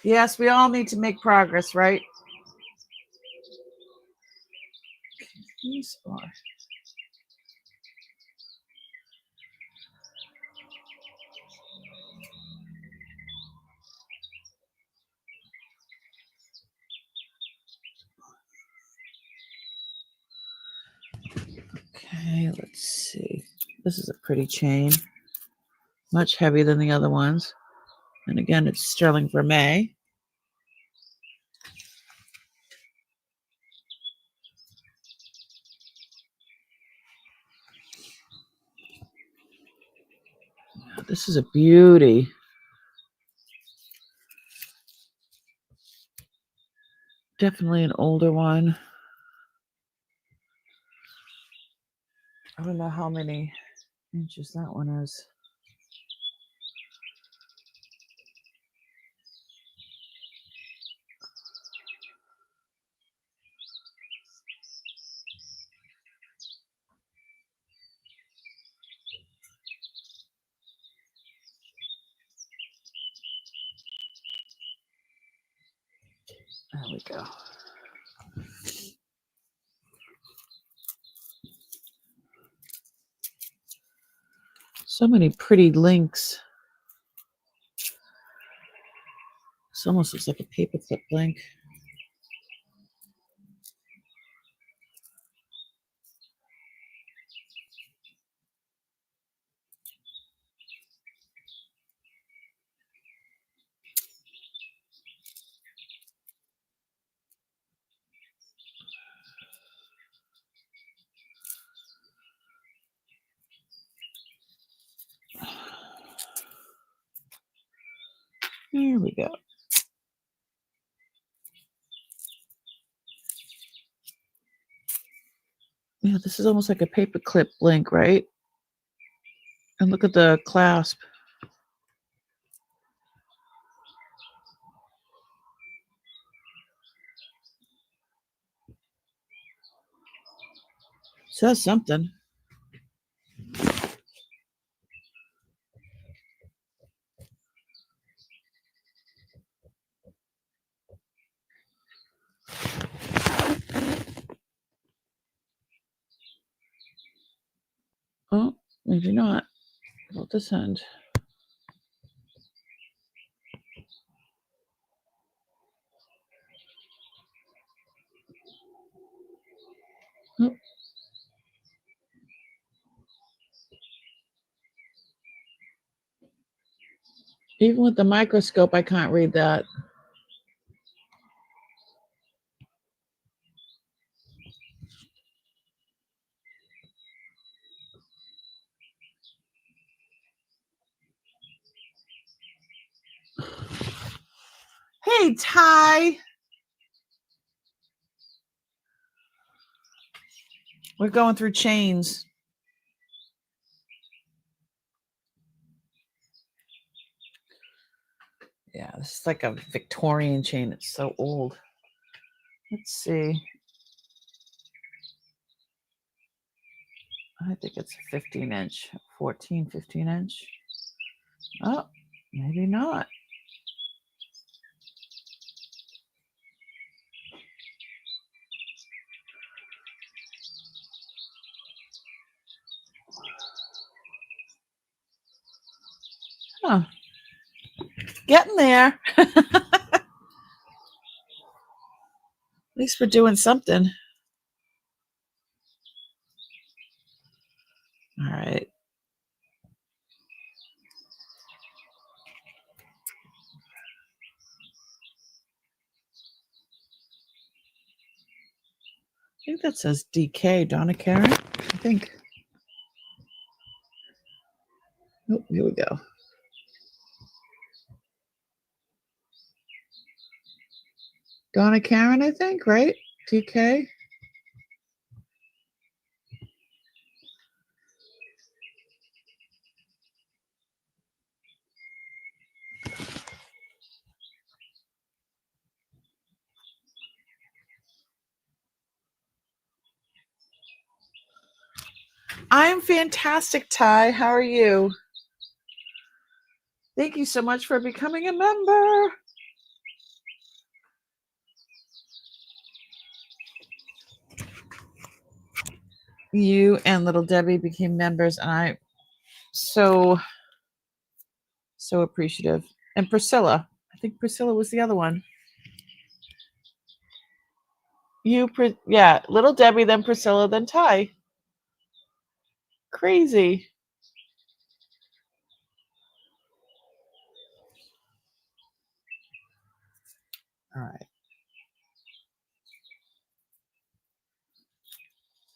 Speaker 1: Yes, we all need to make progress, right? These are. Okay, let's see. This is a pretty chain. Much heavier than the other ones. And again, it's sterling vermeil. This is a beauty. Definitely an older one. I don't know how many inches that one is. There we go. So many pretty links. This almost looks like a paperclip link. There we go. Yeah, this is almost like a paperclip link, right? And look at the clasp. Says something. Oh, maybe not. About this end. Oh. Even with the microscope, I can't read that. Hey, Ty. We're going through chains. Yeah, this is like a Victorian chain. It's so old. Let's see. I think it's a 15-inch, 14, 15-inch. Oh, maybe not. Huh. Getting there. At least we're doing something. All right. I think that says DK, Donna Karen. I think. Oh, here we go. Donna Karen, I think, right? DK. I'm fantastic, Ty. How are you? Thank you so much for becoming a member. You and Little Debbie became members, and I'm so appreciative. And Priscilla. I think Priscilla was the other one. Yeah, Little Debbie, then Priscilla, then Ty. Crazy. All right.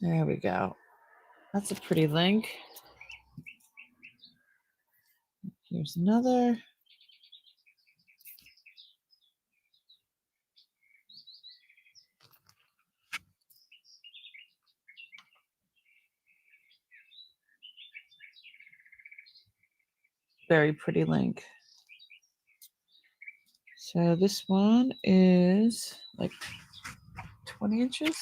Speaker 1: There we go. That's a pretty link. Here's another. Very pretty link. So this one is like 20 inches.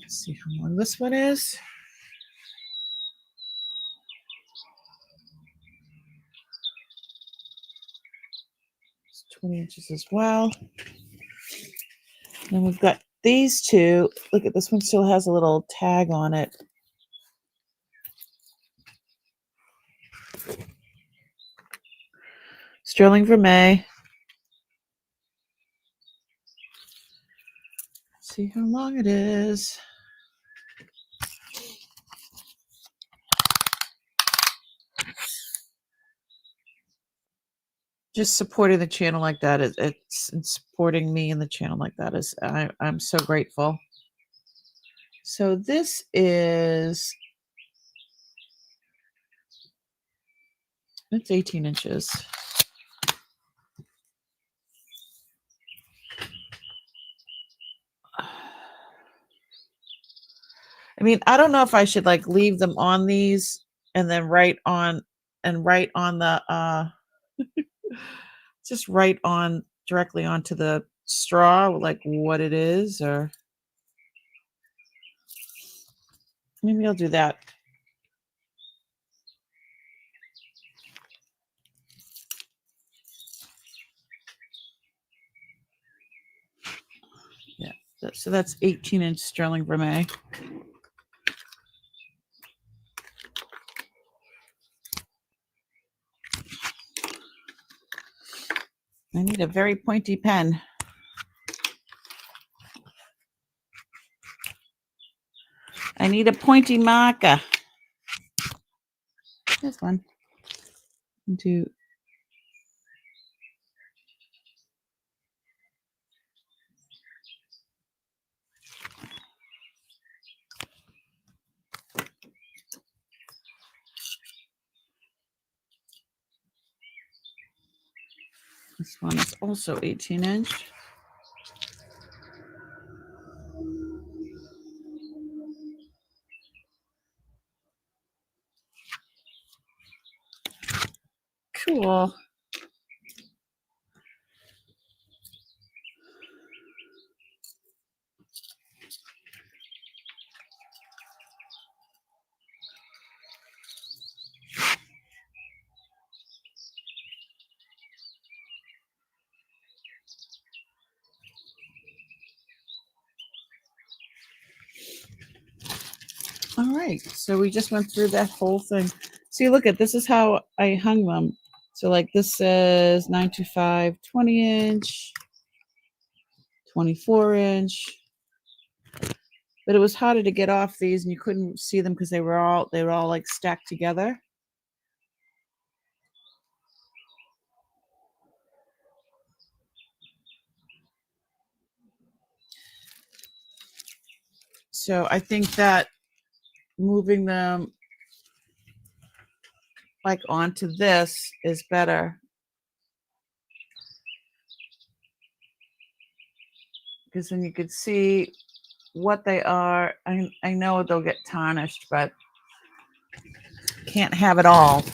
Speaker 1: Let's see how long this one is. It's 20 inches as well. Then we've got these two. Look at this one, still has a little tag on it. Sterling Vermeil. Let's see how long it is. Just supporting the channel like that it's supporting me in the channel like that is I'm so grateful. So this is, it's 18 inches. I mean, I don't know if I should like leave them on these and then write on the just write on directly onto the straw like what it is, or maybe I'll do that. Yeah, so that's 18-inch sterling vermeil. I need a very pointy pen. I need a pointy marker. Here's one. Two. This one is also 18-inch. Cool. All right, so we just went through that whole thing. See, look at this is how I hung them. So like this says 925 20-inch, 24-inch. But it was harder to get off these and you couldn't see them because they were all like stacked together. So I think that moving them like onto this is better, because then you could see what they are. I know they'll get tarnished, but can't have it all.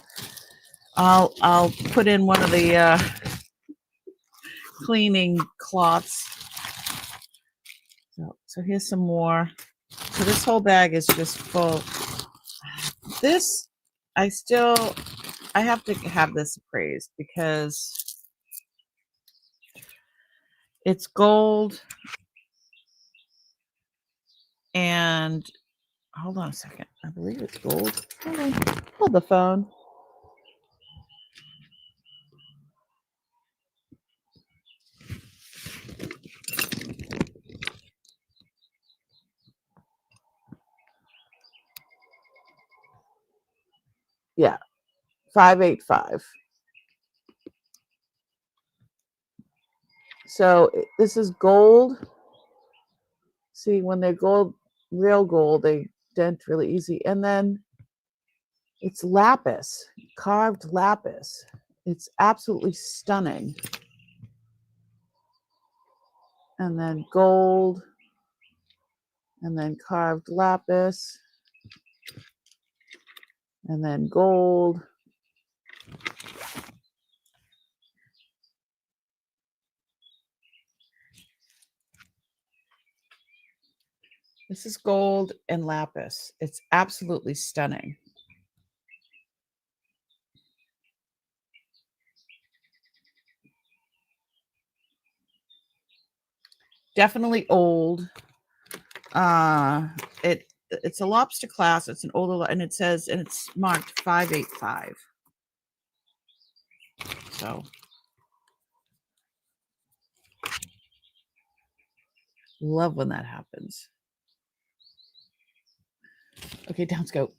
Speaker 1: I'll put in one of the cleaning cloths. So here's some more. So this whole bag is just full. This I have to have this appraised because it's gold. And hold on a second. I believe it's gold. Hold the phone. Yeah, 585. So this is gold. See, when they're gold, real gold, they dent really easy. And then it's lapis, carved lapis. It's absolutely stunning. And then gold, and then carved lapis, and then gold. This is gold and lapis. It's absolutely stunning. Definitely old. It's a lobster class. It's an older, and it says, and it's marked 585. So love when that happens. Okay, down scope.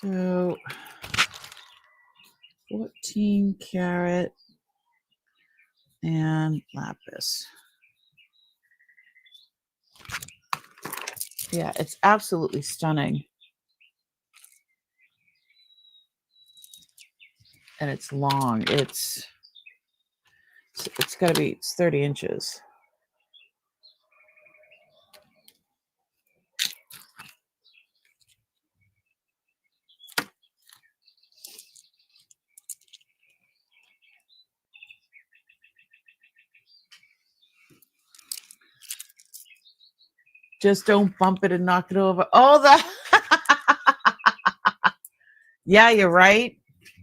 Speaker 1: So 14 karat and lapis. Yeah, it's absolutely stunning. And it's long. It's got to be 30 inches. Just don't bump it and knock it over. Oh, yeah, you're right.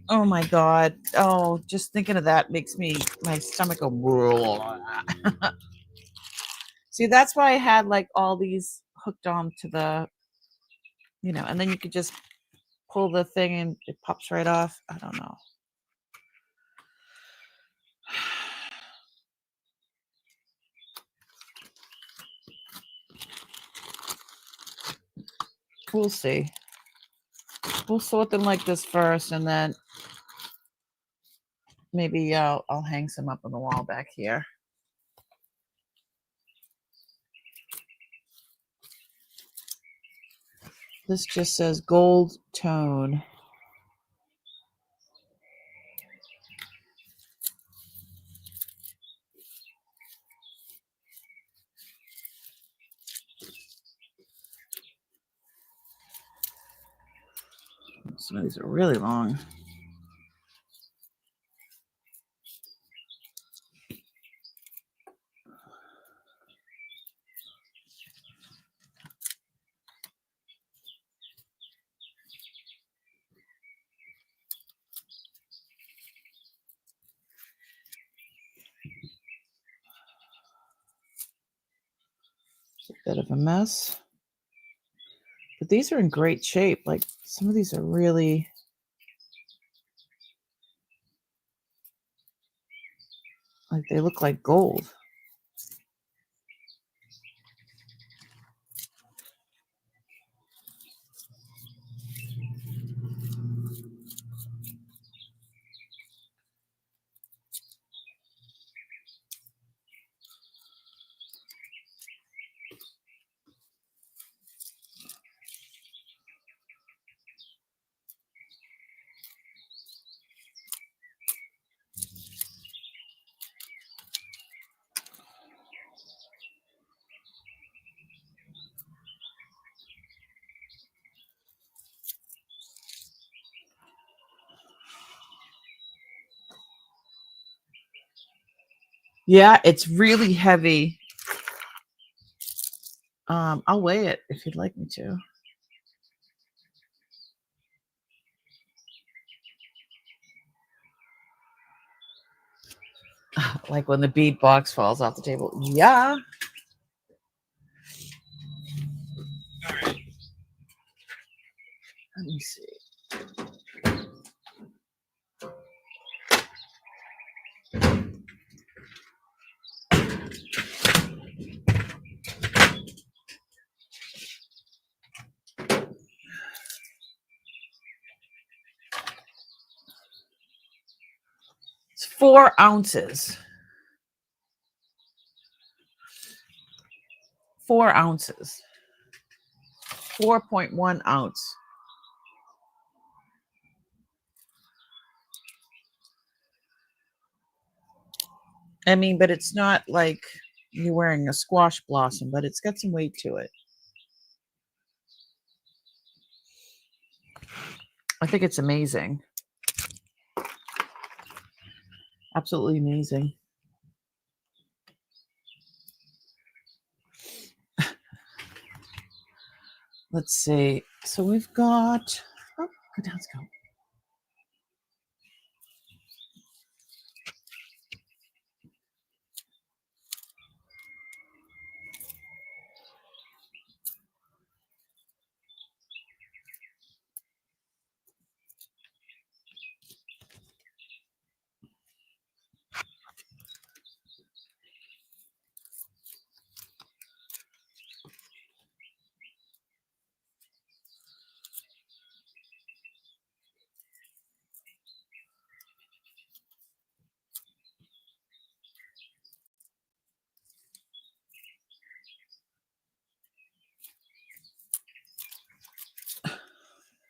Speaker 1: Oh my God. Oh, just thinking of that makes my stomach go. See, that's why I had like all these hooked on to the, and then you could just pull the thing and it pops right off. I don't know. We'll see. We'll sort them like this first, and then maybe I'll hang some up on the wall back here. This just says gold tone. Some of these are really long. It's a bit of a mess. But these are in great shape. Like some of these are really, like they look like gold. Yeah, it's really heavy. I'll weigh it if you'd like me to. Like when the bead box falls off the table. Yeah. All right. Let me see. It's 4 ounces. 4 ounces. 4.1 ounce. I mean, but it's not like you're wearing a squash blossom, but it's got some weight to it. I think it's amazing. Absolutely amazing. Let's see. So we've got, go down, let's go.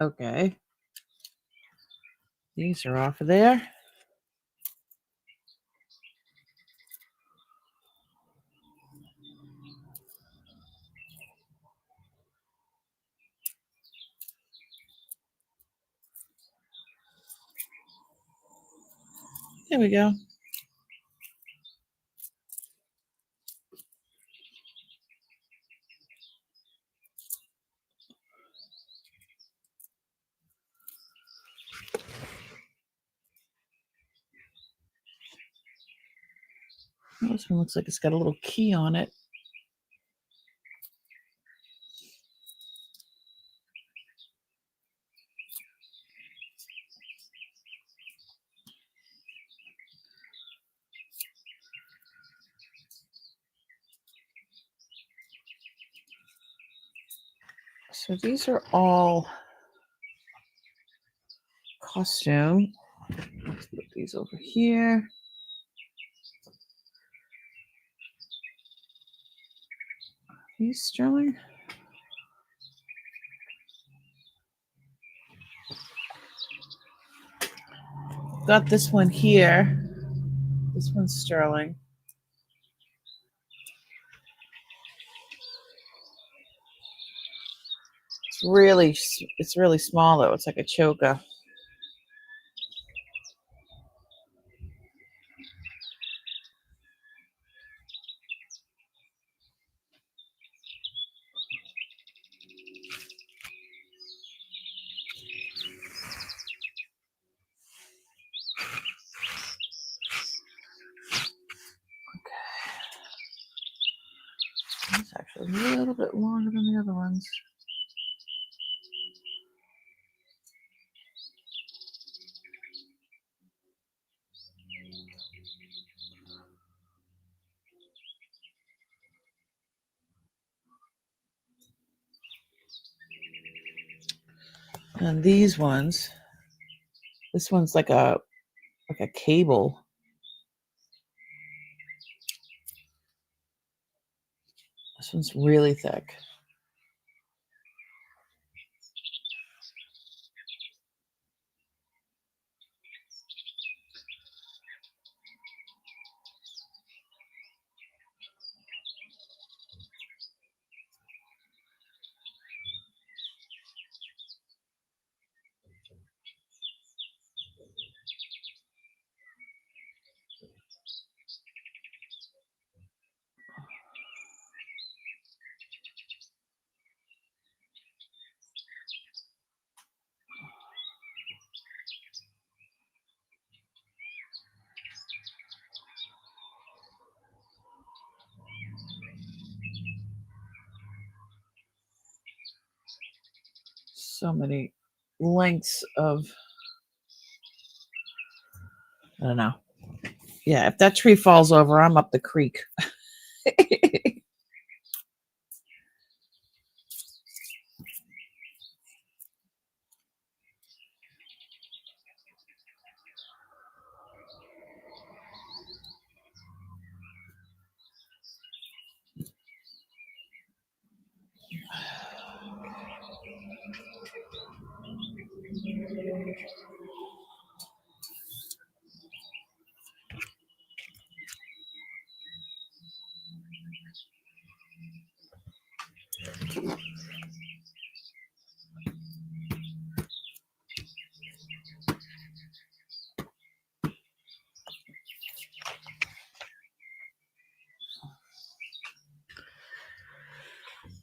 Speaker 1: Okay. These are off of there. There we go. This one looks like it's got a little key on it. So these are all costume. Let's put these over here. These sterling. Got this one here. This one's sterling. It's really small though. It's like a choker. It's actually a little bit longer than the other ones. And these ones, this one's like a cable. This one's really thick. So many lengths of, I don't know. Yeah, if that tree falls over, I'm up the creek.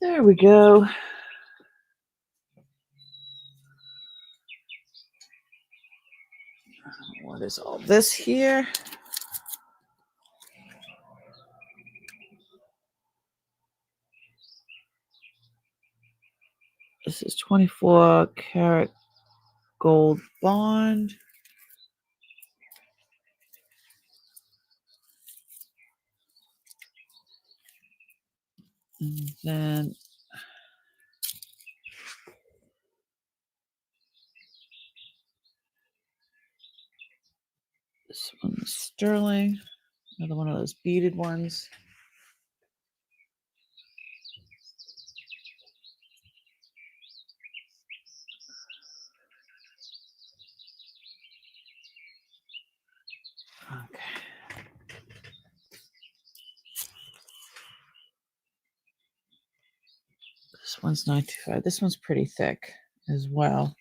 Speaker 1: There we go. What is all this here? This is 24 karat gold bond. And then this one's sterling. Another one of those beaded ones. Okay. This one's not too far. This one's pretty thick as well.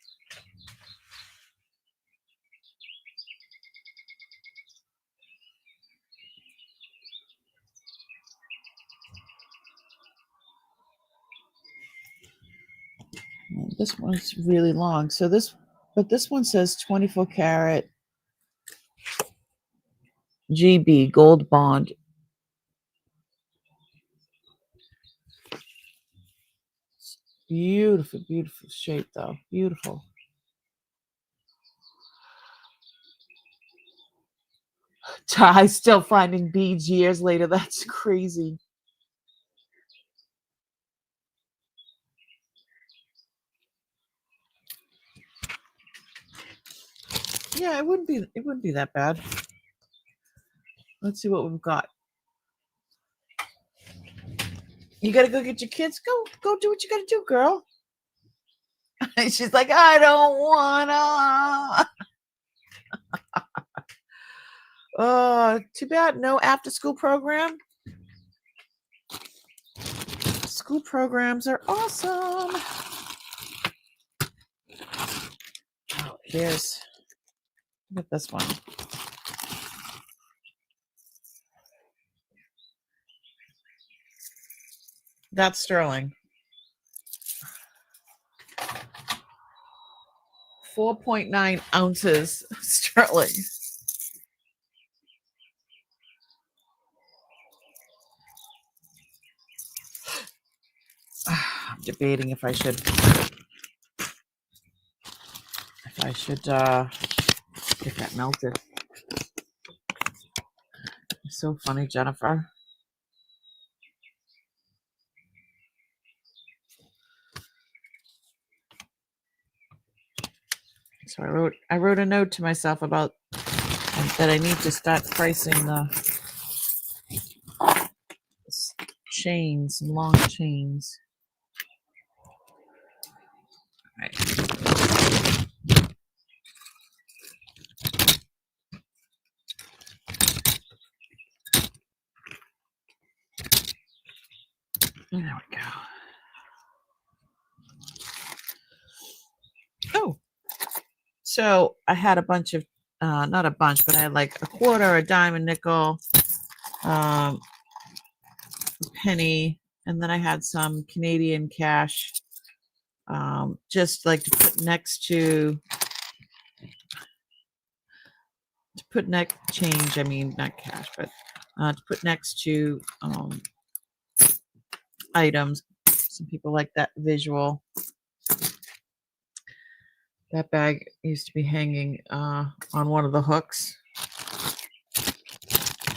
Speaker 1: And this one's really long. So this one says 24 karat GB gold bond. Beautiful, beautiful shape though. Beautiful. I still finding beads years later. That's crazy. Yeah, it wouldn't be that bad. Let's see what we've got. You gotta go get your kids. Go do what you gotta do, girl. She's like, I don't wanna. Oh, too bad. No after school program. School programs are awesome. Oh, here's look at this one. That's sterling. 4.9 ounces sterling. I'm debating if I should get that melted. It's so funny, Jennifer. So I wrote a note to myself about that I need to start pricing the chains, long chains. All right. There we go. Oh, so I had a bunch of, not a bunch, but I had like a quarter, a dime, a nickel, a penny, and then I had some Canadian cash, just like to put next to change. I mean, not cash, but to put next to items. Some people like that visual. That bag used to be hanging on one of the hooks.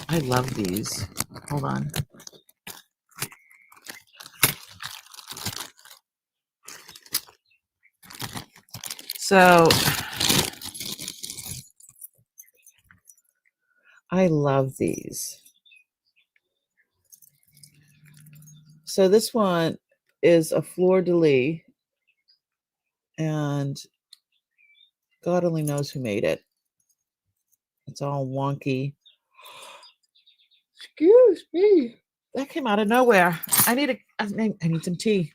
Speaker 1: I love these. Hold on. So I love these. So this one is a fleur-de-lis, and God only knows who made it. It's all wonky. Excuse me. That came out of nowhere. I need some tea.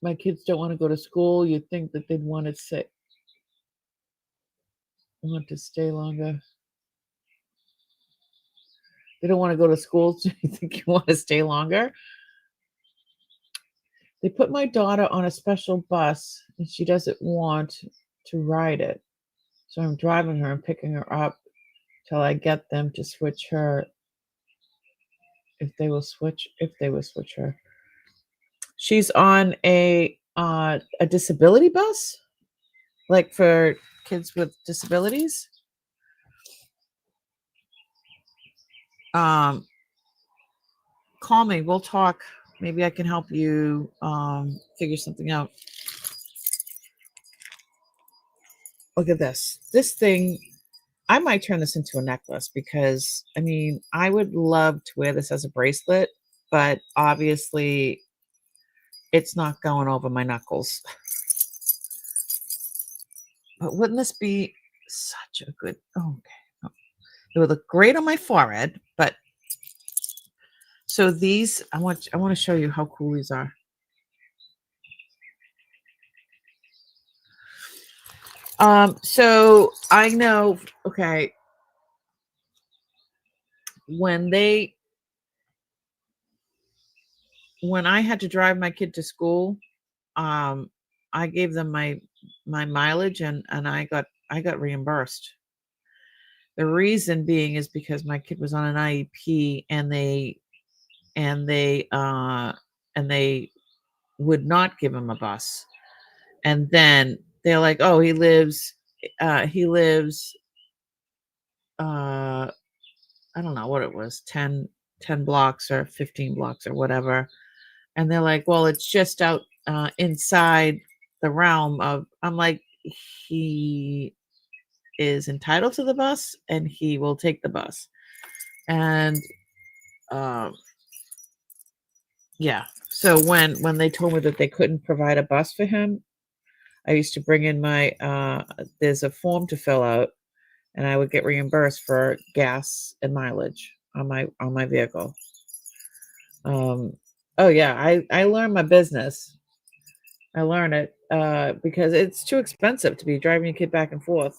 Speaker 1: My kids don't want to go to school. You'd think that they'd want to stay longer. They don't want to go to school, so you think you want to stay longer? They put my daughter on a special bus, and she doesn't want to ride it. So I'm driving her and picking her up till I get them to switch her. If they will switch her. She's on a disability bus, like for kids with disabilities. Call me. We'll talk Maybe I can help you figure something out. Look at this. This thing, I might turn this into a necklace because I mean, I would love to wear this as a bracelet, but obviously it's not going over my knuckles. But wouldn't this be such a good, oh, okay. Oh, it would look great on my forehead, but so these, I want to show you how cool these are. So I know, okay, when I had to drive my kid to school, um, I gave them my mileage and I got reimbursed. The reason being is because my kid was on an IEP and they uh and they would not give him a bus. And then they're like, "Oh, he lives uh I don't know what it was, 10 blocks or 15 blocks or whatever." And they're like, "Well, it's just out inside the realm of," I'm like, "He is entitled to the bus and he will take the bus." And um yeah. So when they told me that they couldn't provide a bus for him, I used to bring in my there's a form to fill out and I would get reimbursed for gas and mileage on my vehicle. Um oh yeah, I learned my business. I learned it because it's too expensive to be driving a kid back and forth.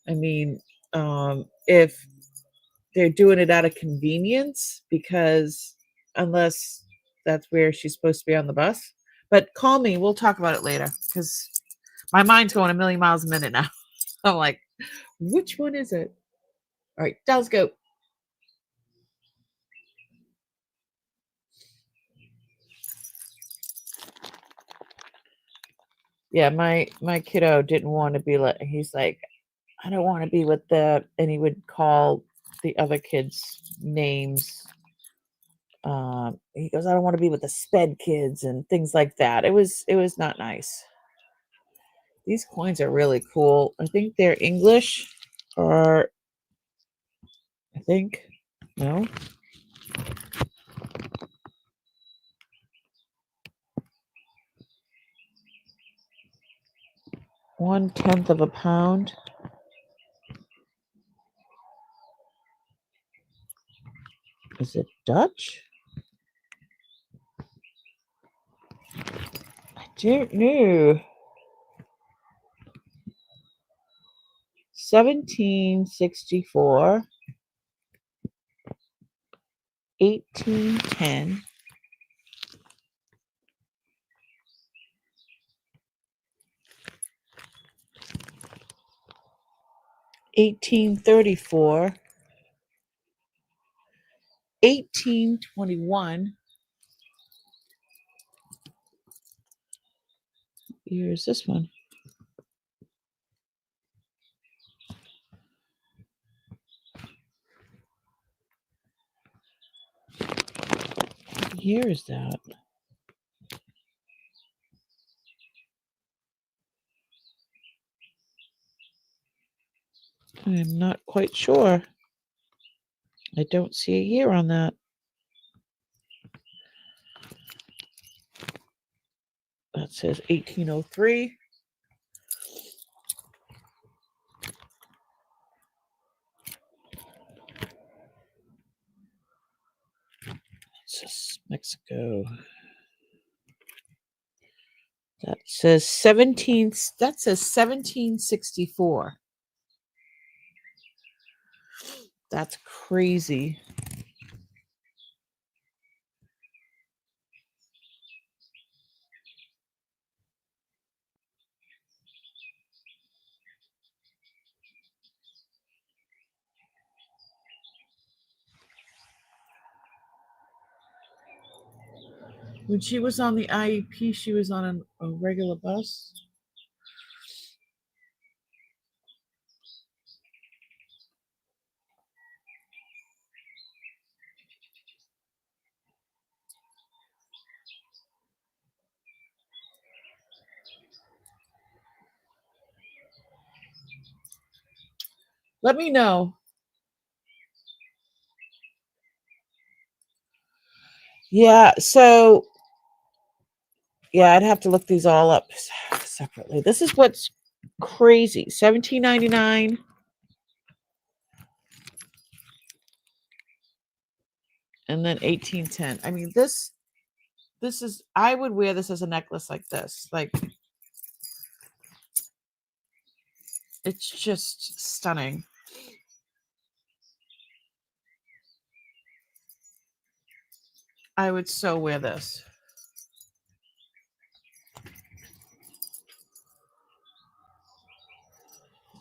Speaker 1: I mean, if they're doing it out of convenience, because unless that's where she's supposed to be on the bus. But call me, we'll talk about it later because my mind's going a million miles a minute now. I'm like, which one is it? All right, let's go. Yeah, my kiddo didn't want to be like, he's like, I don't want to be with the, and he would call the other kids names. He goes, I don't want to be with the sped kids and things like that. It was not nice. These coins are really cool. I think they're English, or I think no. 1/10 of a pound. Is it Dutch? I don't know. 1764, 1810, 1834, 1821. Here's this one. What year is that? I'm not quite sure. I don't see a year on that. That says 1803. It's just Mexico. That says 1764. That's crazy. When she was on the IEP, she was on a regular bus. Let me know. Yeah, so yeah, I'd have to look these all up separately. This is what's crazy. $17.99. And then 18.10. I mean, this is, I would wear this as a necklace like this. Like, it's just stunning. I would so wear this.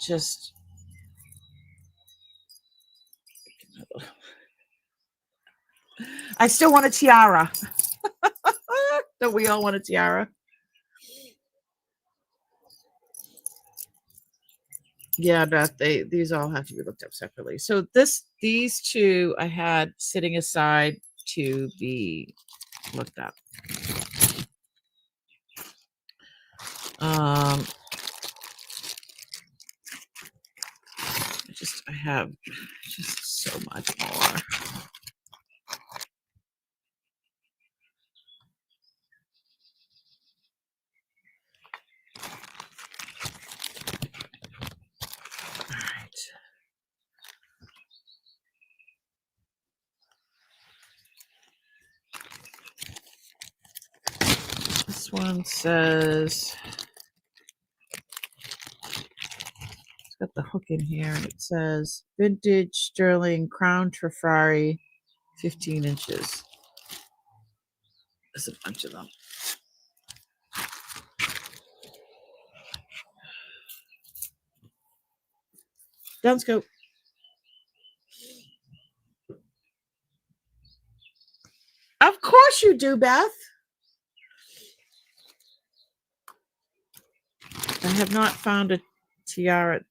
Speaker 1: Just I still want a tiara. Don't we all want a tiara? Yeah, but these all have to be looked up separately. So these two I had sitting aside to be looked up. I have just so much more. All right. This one says, it's got the hook in here, and it says vintage sterling crown trifari, 15 inches. There's a bunch of them. Down scope. Of course you do, Beth. I have not found a tiara,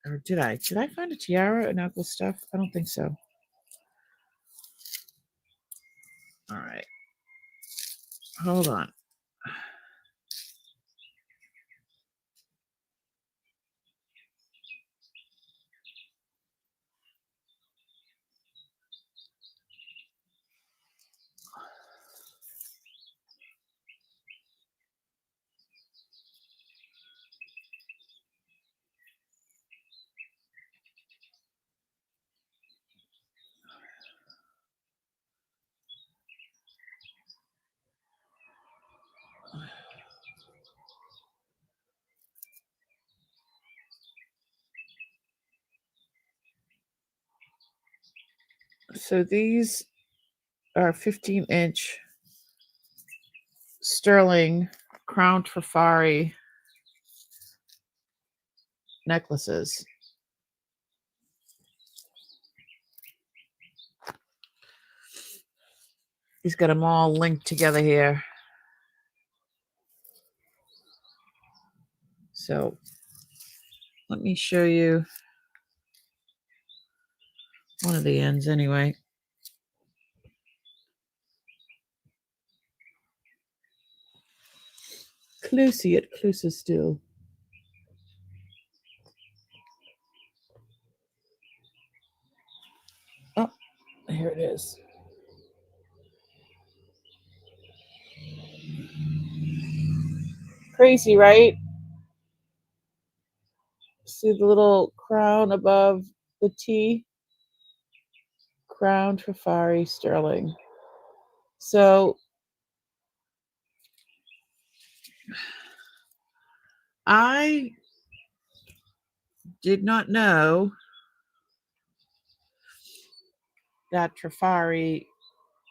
Speaker 1: or did I? Did I find a tiara in Uncle Stuff? I don't think so. All right. Hold on. So these are 15-inch sterling crown trifari necklaces. He's got them all linked together here. So let me show you one of the ends anyway. Closer still. Oh, here it is. Crazy, right? See the little crown above the T? Crown trifari sterling. So I did not know that trifari,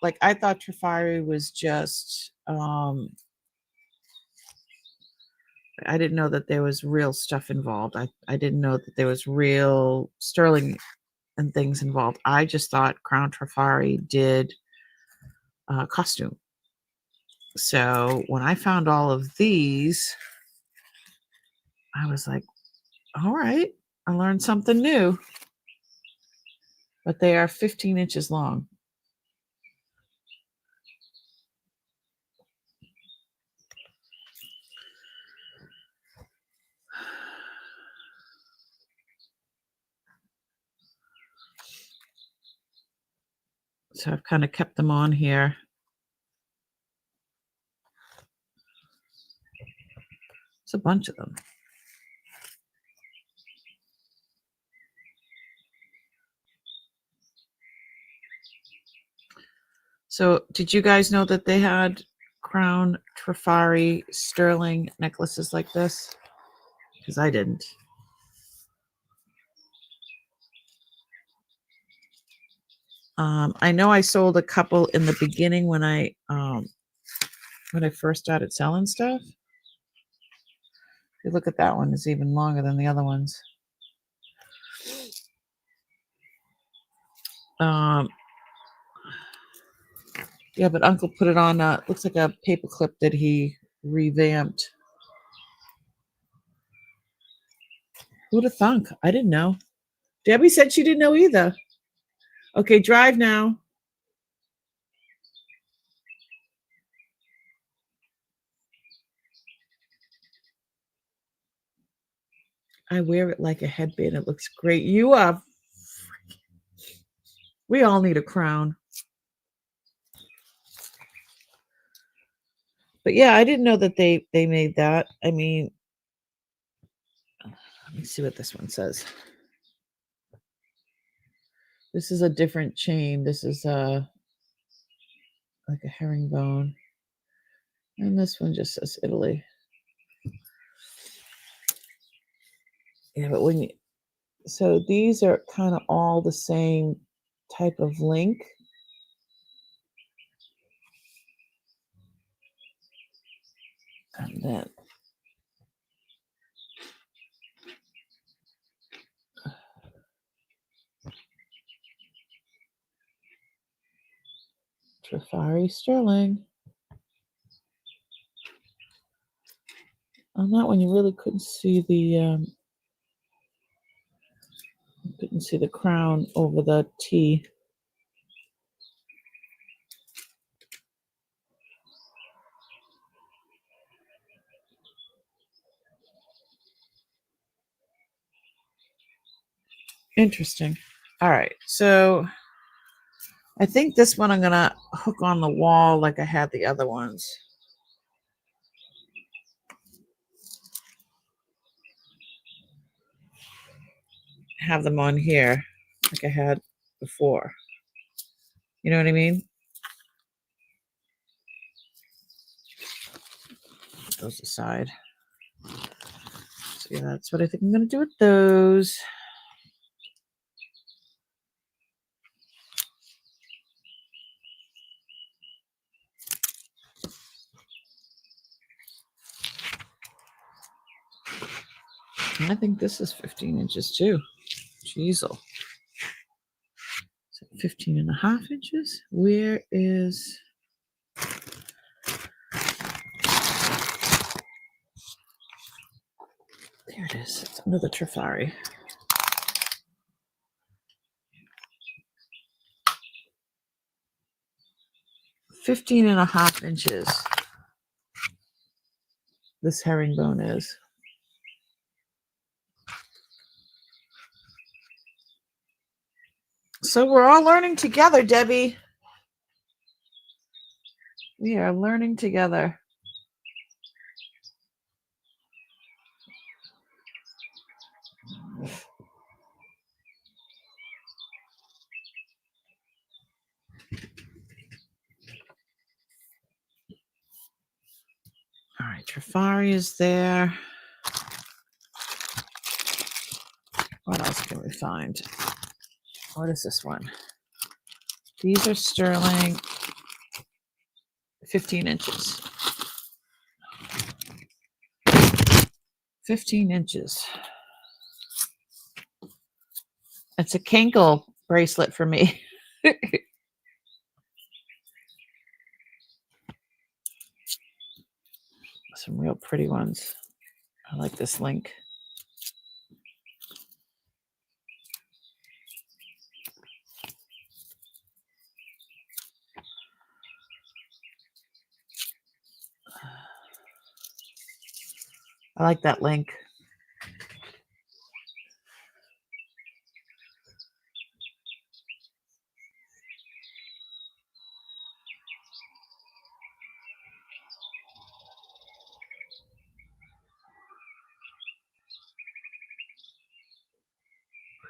Speaker 1: like I thought trifari was just I didn't know that there was real stuff involved. I didn't know that there was real sterling and things involved. I just thought Crown Trifari did costume. So when I found all of these, I was like, all right, I learned something new. But they are 15 inches long. So I've kind of kept them on here. It's a bunch of them. So did you guys know that they had crown, trifari, sterling necklaces like this? Because I didn't. I know I sold a couple in the beginning when I first started selling stuff. You look at that one; it's even longer than the other ones. Yeah, but Uncle put it on. Looks like a paper clip that he revamped. Who'd have thunk? I didn't know. Debbie said she didn't know either. Okay, drive now. I wear it like a headband. It looks great. You are. We all need a crown. But yeah, I didn't know that they made that. I mean, let me see what this one says. This is a different chain. This is like a herringbone. And this one just says Italy. Yeah, but when you, so these are kind of all the same type of link. And then Trifari sterling. On that one, you really couldn't see the crown over the T. Interesting. All right, so I think this one I'm gonna hook on the wall like I had the other ones. Have them on here like I had before. You know what I mean? Put those aside. So yeah, that's what I think I'm gonna do with those. And I think this is 15 inches too. Jeezel. 15 and a half inches. Where is... There it is. It's under the Trifari. 15 and a half inches. This herringbone is. So we're all learning together, Debbie. We are learning together. All right, Trifari is there. What else can we find? What is this one? These are sterling, 15 inches. 15 inches. It's a Kinkle bracelet for me. Some real pretty ones. I like this link. I like that link.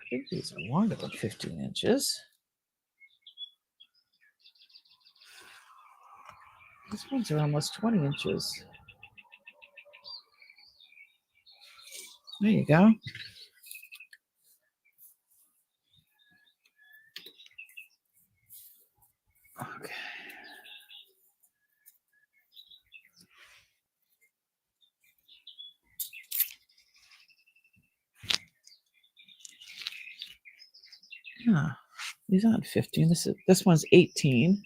Speaker 1: think these are longer than 15 inches. These ones are almost 20 inches. There you go. Okay. Yeah, these aren't 15. This one's 18.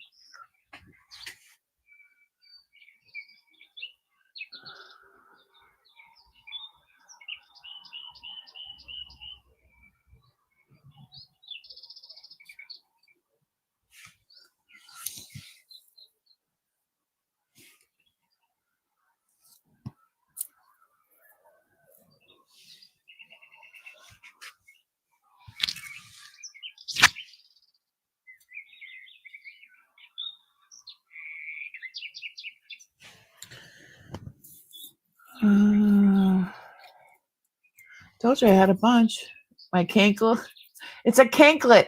Speaker 1: Told you I had a bunch. My cankle. It's a canklet.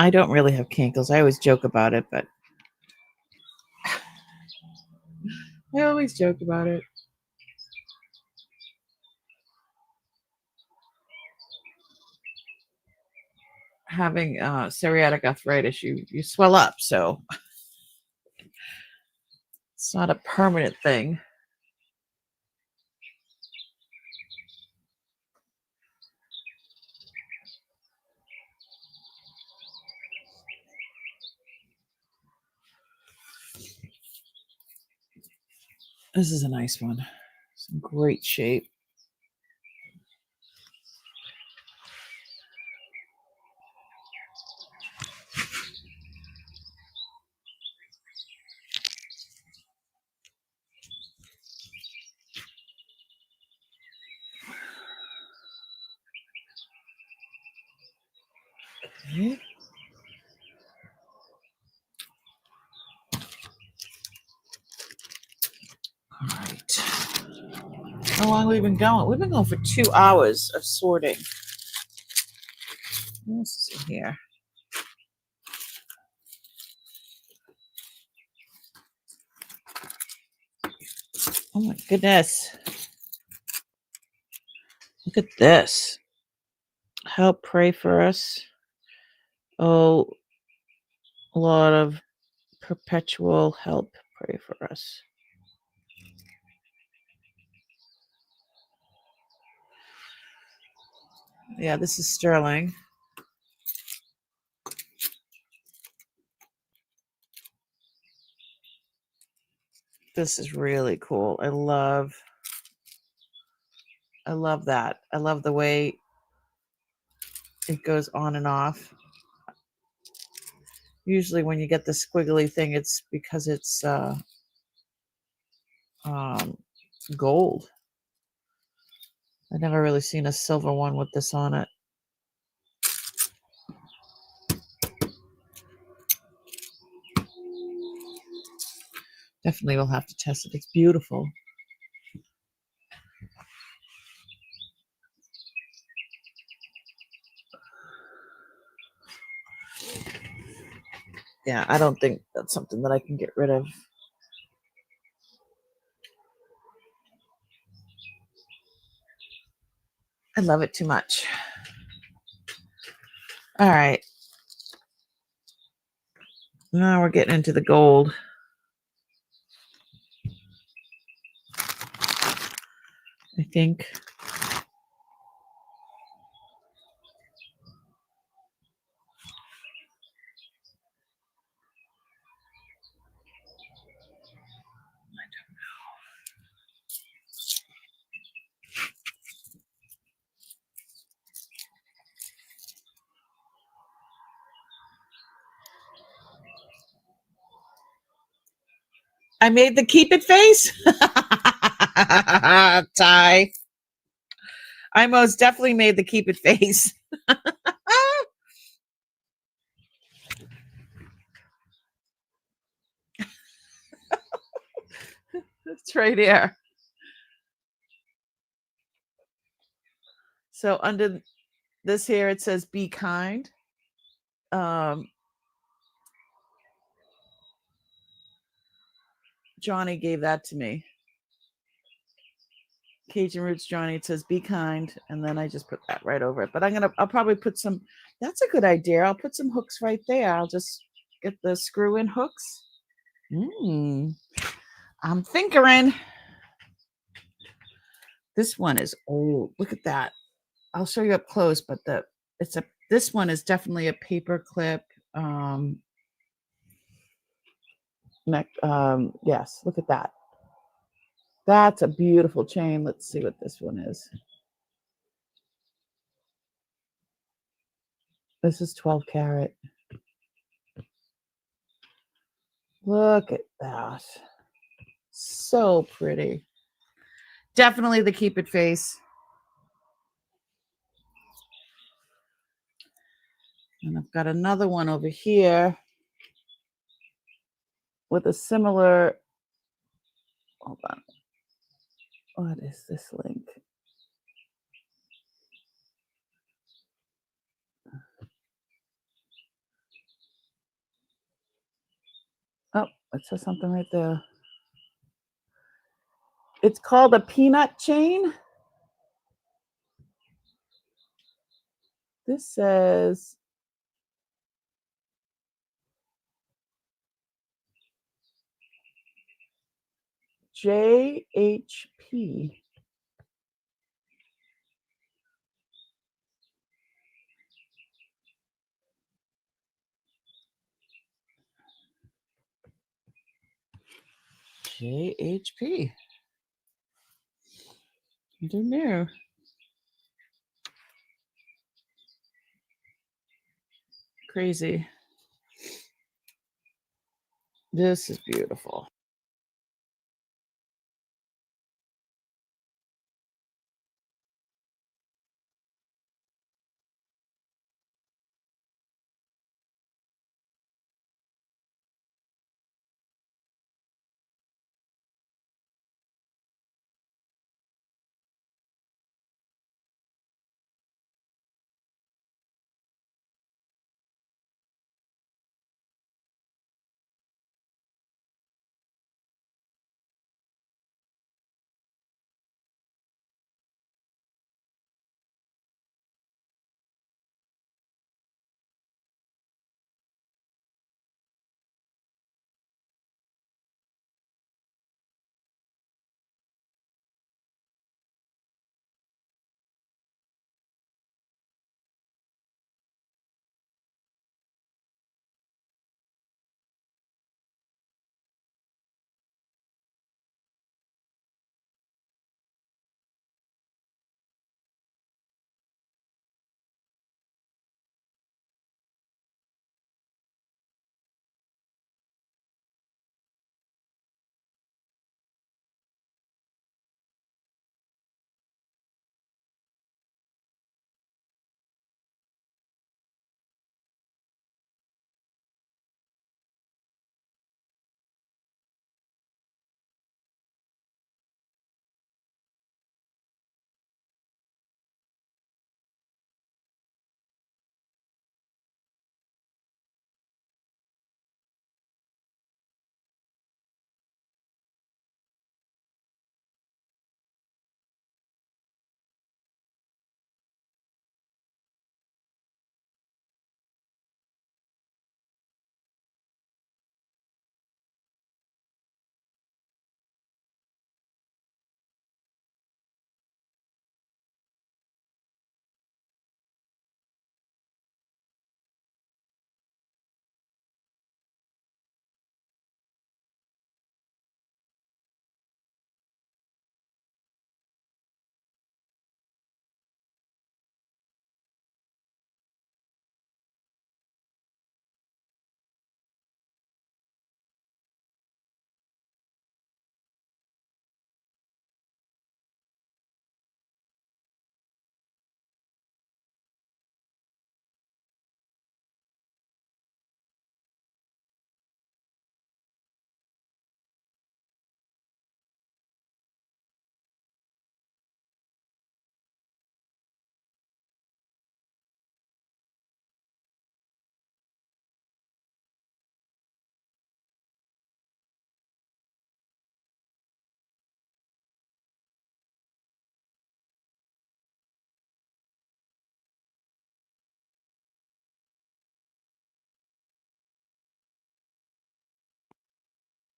Speaker 1: I don't really have cankles. I always joke about it, but I always joke about it. Having psoriatic arthritis, you swell up, so it's not a permanent thing. This is a nice one. It's in great shape. Okay. All right. How long have we been going? We've been going for 2 hours of sorting. What else is in here? Oh my goodness. Look at this. Help pray for us. Oh, a lot of perpetual help pray for us. Yeah, this is sterling. This is really cool. I love that. I love the way it goes on and off. Usually when you get the squiggly thing, it's because it's gold. I've never really seen a silver one with this on it. Definitely will have to test it. It's beautiful. Yeah, I don't think that's something that I can get rid of. I love it too much. All right. Now we're getting into the gold. I think. I made the keep it face. Ty. I most definitely made the keep it face. It's right here. So under this here, it says be kind. Um, Johnny gave that to me. Cajun Roots Johnny. It says be kind, and then I just put that right over it. But I'll probably put some. That's a good idea. I'll put some hooks right there. I'll just get the screw in hooks. I'm thinkering. This one is old. Look at that. I'll show you up close, but this one is definitely a paper clip. Yes, look at that. That's a beautiful chain. Let's see what this one is. This is 12 karat. Look at that. So pretty. Definitely the keep it face. And I've got another one over here with a similar, hold on. What is this link? Oh, it says something right there. It's called a peanut chain. This says JHP. JHP. I don't know. Crazy. This is beautiful.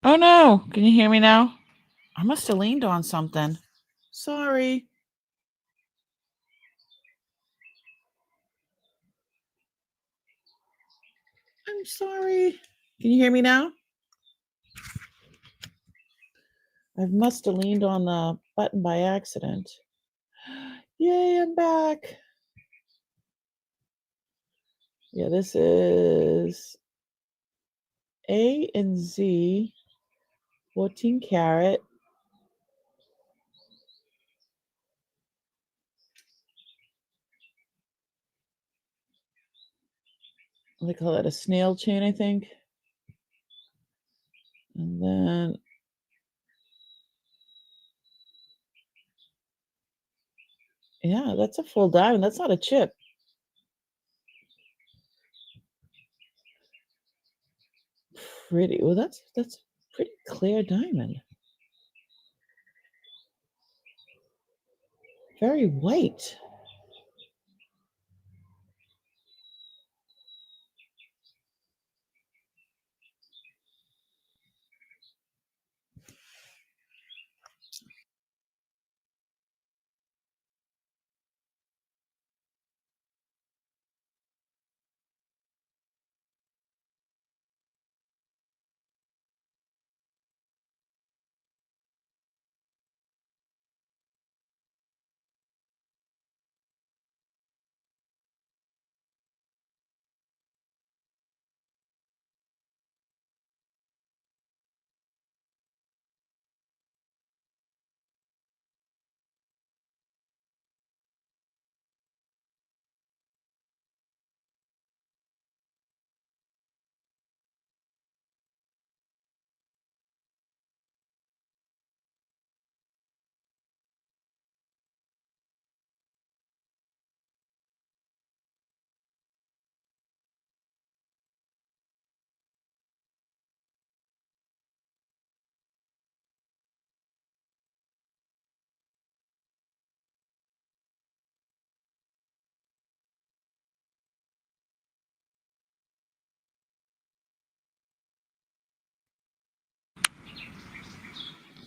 Speaker 1: Oh no, can you hear me now? I must have leaned on something. Sorry. I'm sorry. Can you hear me now? I must have leaned on the button by accident. Yay, I'm back. Yeah, this is A and Z, 14 karat. They call it a snail chain, I think. And then, yeah, that's a full diamond. That's not a chip. Pretty. Well, that's pretty clear diamond. Very white.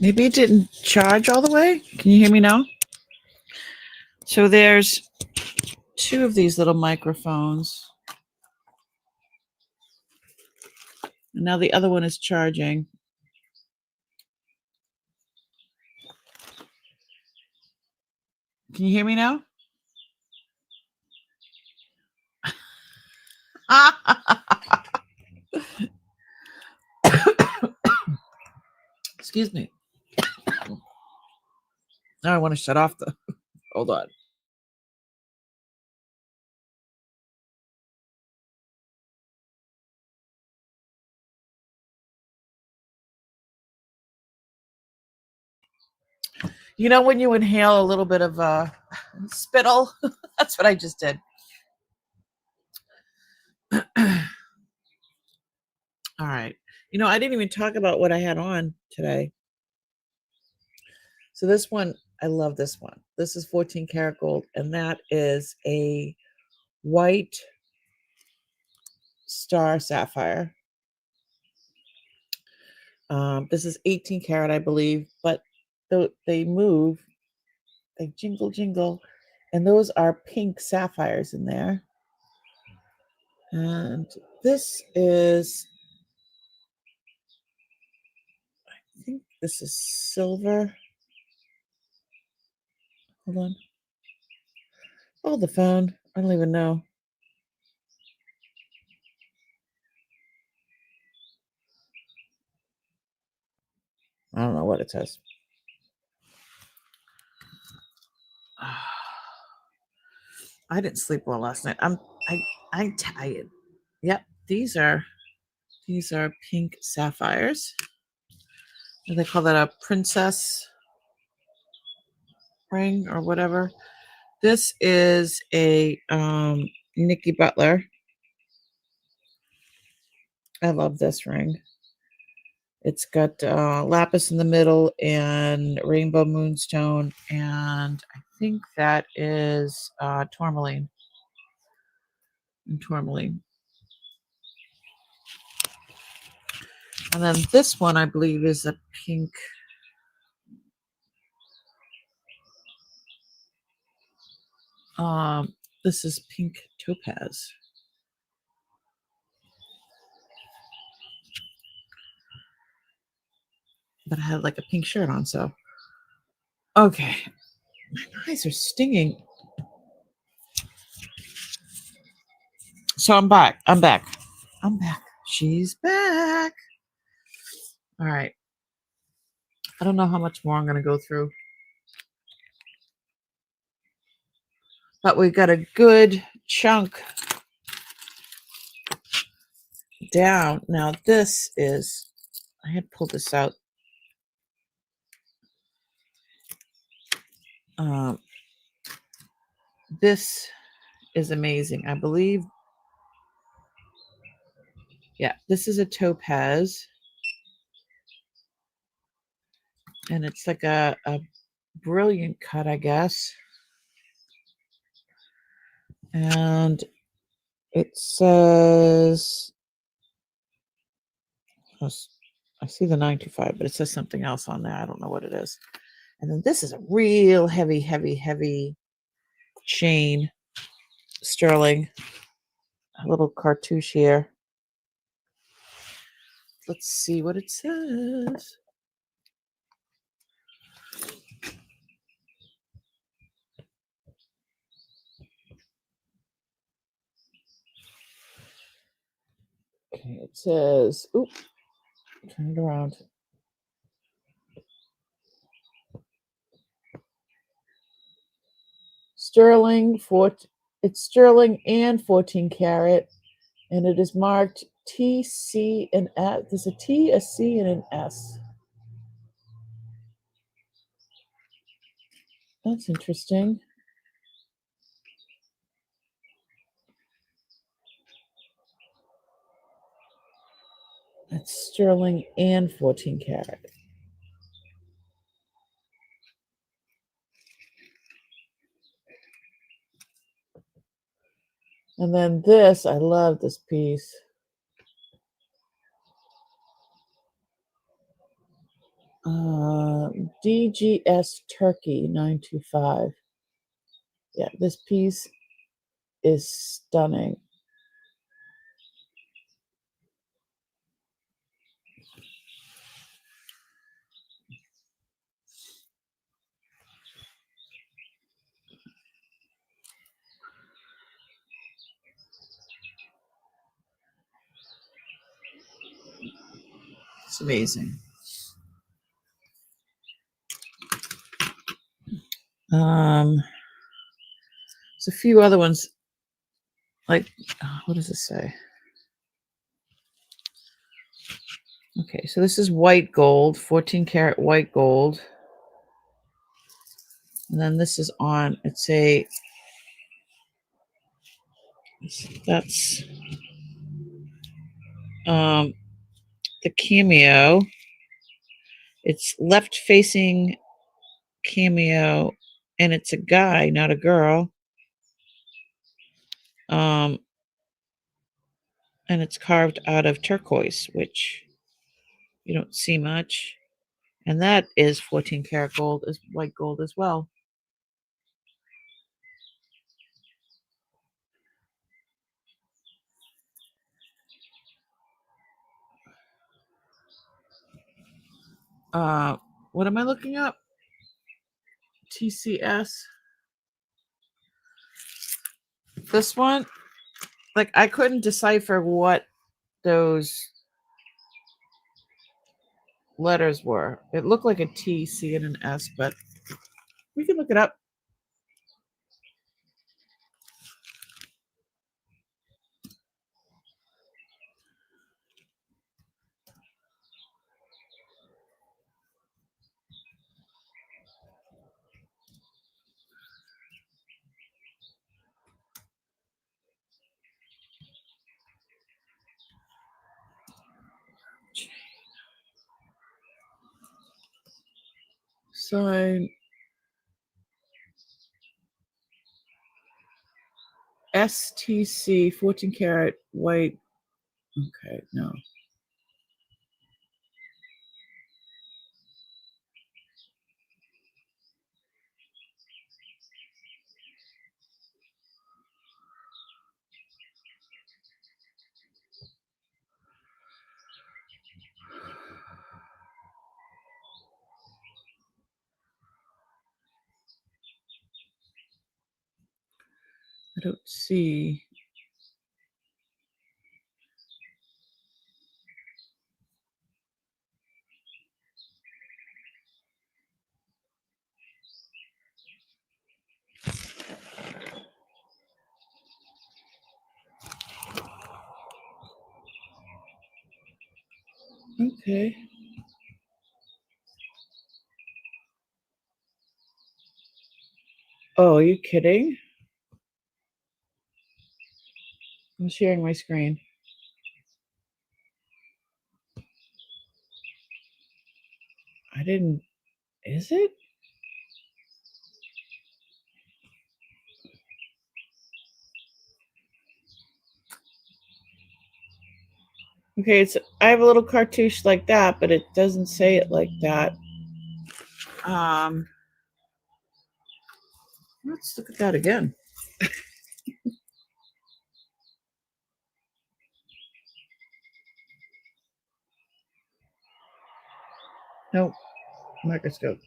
Speaker 1: Maybe it didn't charge all the way. Can you hear me now? So there's two of these little microphones. And now the other one is charging. Can you hear me now? Excuse me. Now I want to shut off the. Hold on. You know when you inhale a little bit of spittle? That's what I just did. All right. You know, I didn't even talk about what I had on today. So this one, I love this one. This is 14 karat gold, and that is a white star sapphire. This is 18 karat, I believe, but they move, they jingle, jingle, and those are pink sapphires in there. And this is, I think this is silver. Hold on. Oh, the phone. I don't even know. I don't know what it says. I didn't sleep well last night. I'm tired. Yep, these are pink sapphires. And they call that a princess ring or whatever. This is a Nikki Butler. I love this ring. It's got lapis in the middle and rainbow moonstone, and I think that is tourmaline. And tourmaline. And then this one, I believe, is a pink. This is pink topaz. But I had like a pink shirt on, so. Okay. My eyes are stinging. So I'm back. I'm back. She's back. All right. I don't know how much more I'm going to go through. But we got a good chunk down. Now this is, I had pulled this out. This is amazing. I believe, yeah, this is a topaz. And it's like a brilliant cut, I guess. And it says, I see the 925, but it says something else on there. I don't know what it is. And then this is a real heavy, heavy, heavy chain, sterling. A little cartouche here. Let's see what it says. Okay, it says, oop, turn it around. Sterling, it's sterling and 14 karat, and it is marked T, C, and S. There's a T, a C, and an S. That's interesting. That's sterling and 14 karat. And then this, I love this piece. DGS Turkey 925. Yeah, this piece is stunning. It's amazing. There's a few other ones. Like, what does it say? Okay, so this is white gold, 14 karat white gold. And then this is on, it's a, that's the cameo. It's left facing cameo, and it's a guy, not a girl. And it's carved out of turquoise, which you don't see much. And that is 14 karat gold, is white gold as well. What am I looking up? TCS. This one, like, I couldn't decipher what those letters were. It looked like a T, C, and an S, but we can look it up. Sign STC 14 karat white. Okay, no. don't see. Okay. Oh, are you kidding? I'm sharing my screen. I didn't. Is it? Okay, it's. I have a little cartouche like that, but it doesn't say it like that. Let's look at that again. Nope. Microscope.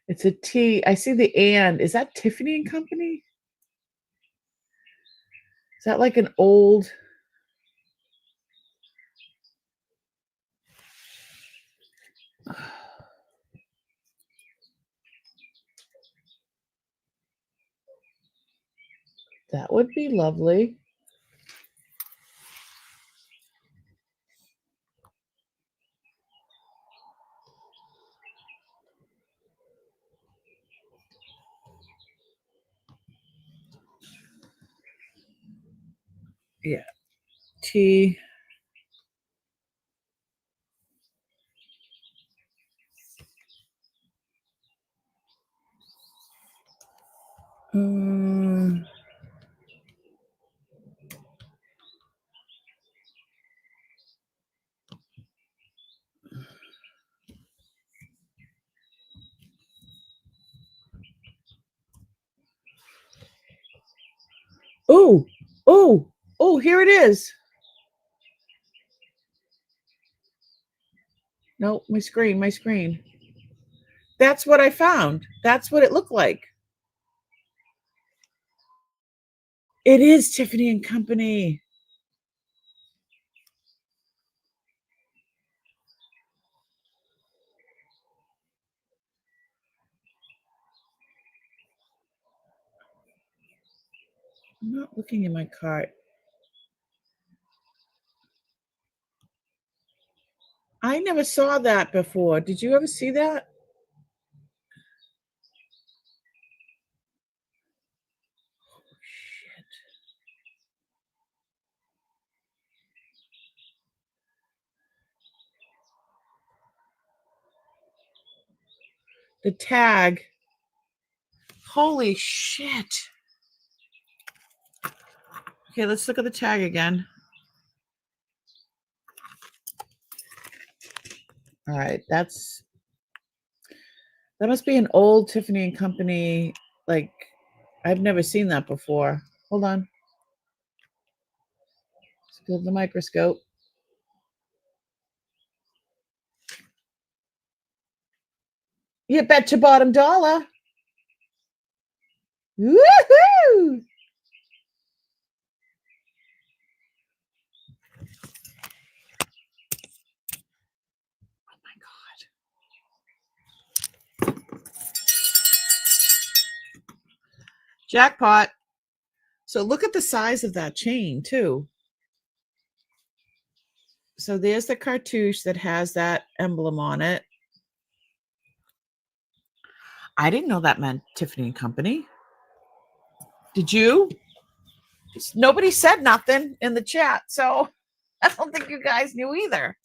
Speaker 1: It's a T. I see the and. Is that Tiffany and Company? Is that like an old? That would be lovely. Yeah. T. Um, oh, oh, here it is. No, my screen. That's what I found. That's what it looked like. It is Tiffany and Company. I'm not looking in my cart. I never saw that before. Did you ever see that? Shit. The tag. Holy shit. Okay, let's look at the tag again. All right, that must be an old Tiffany and Company. Like, I've never seen that before. Hold on. Let's go to the microscope. You bet your bottom dollar. Woohoo! Oh my God. Jackpot. So look at the size of that chain, too. So there's the cartouche that has that emblem on it. I didn't know that meant Tiffany and Company. Did you? Nobody said nothing in the chat, so I don't think you guys knew either.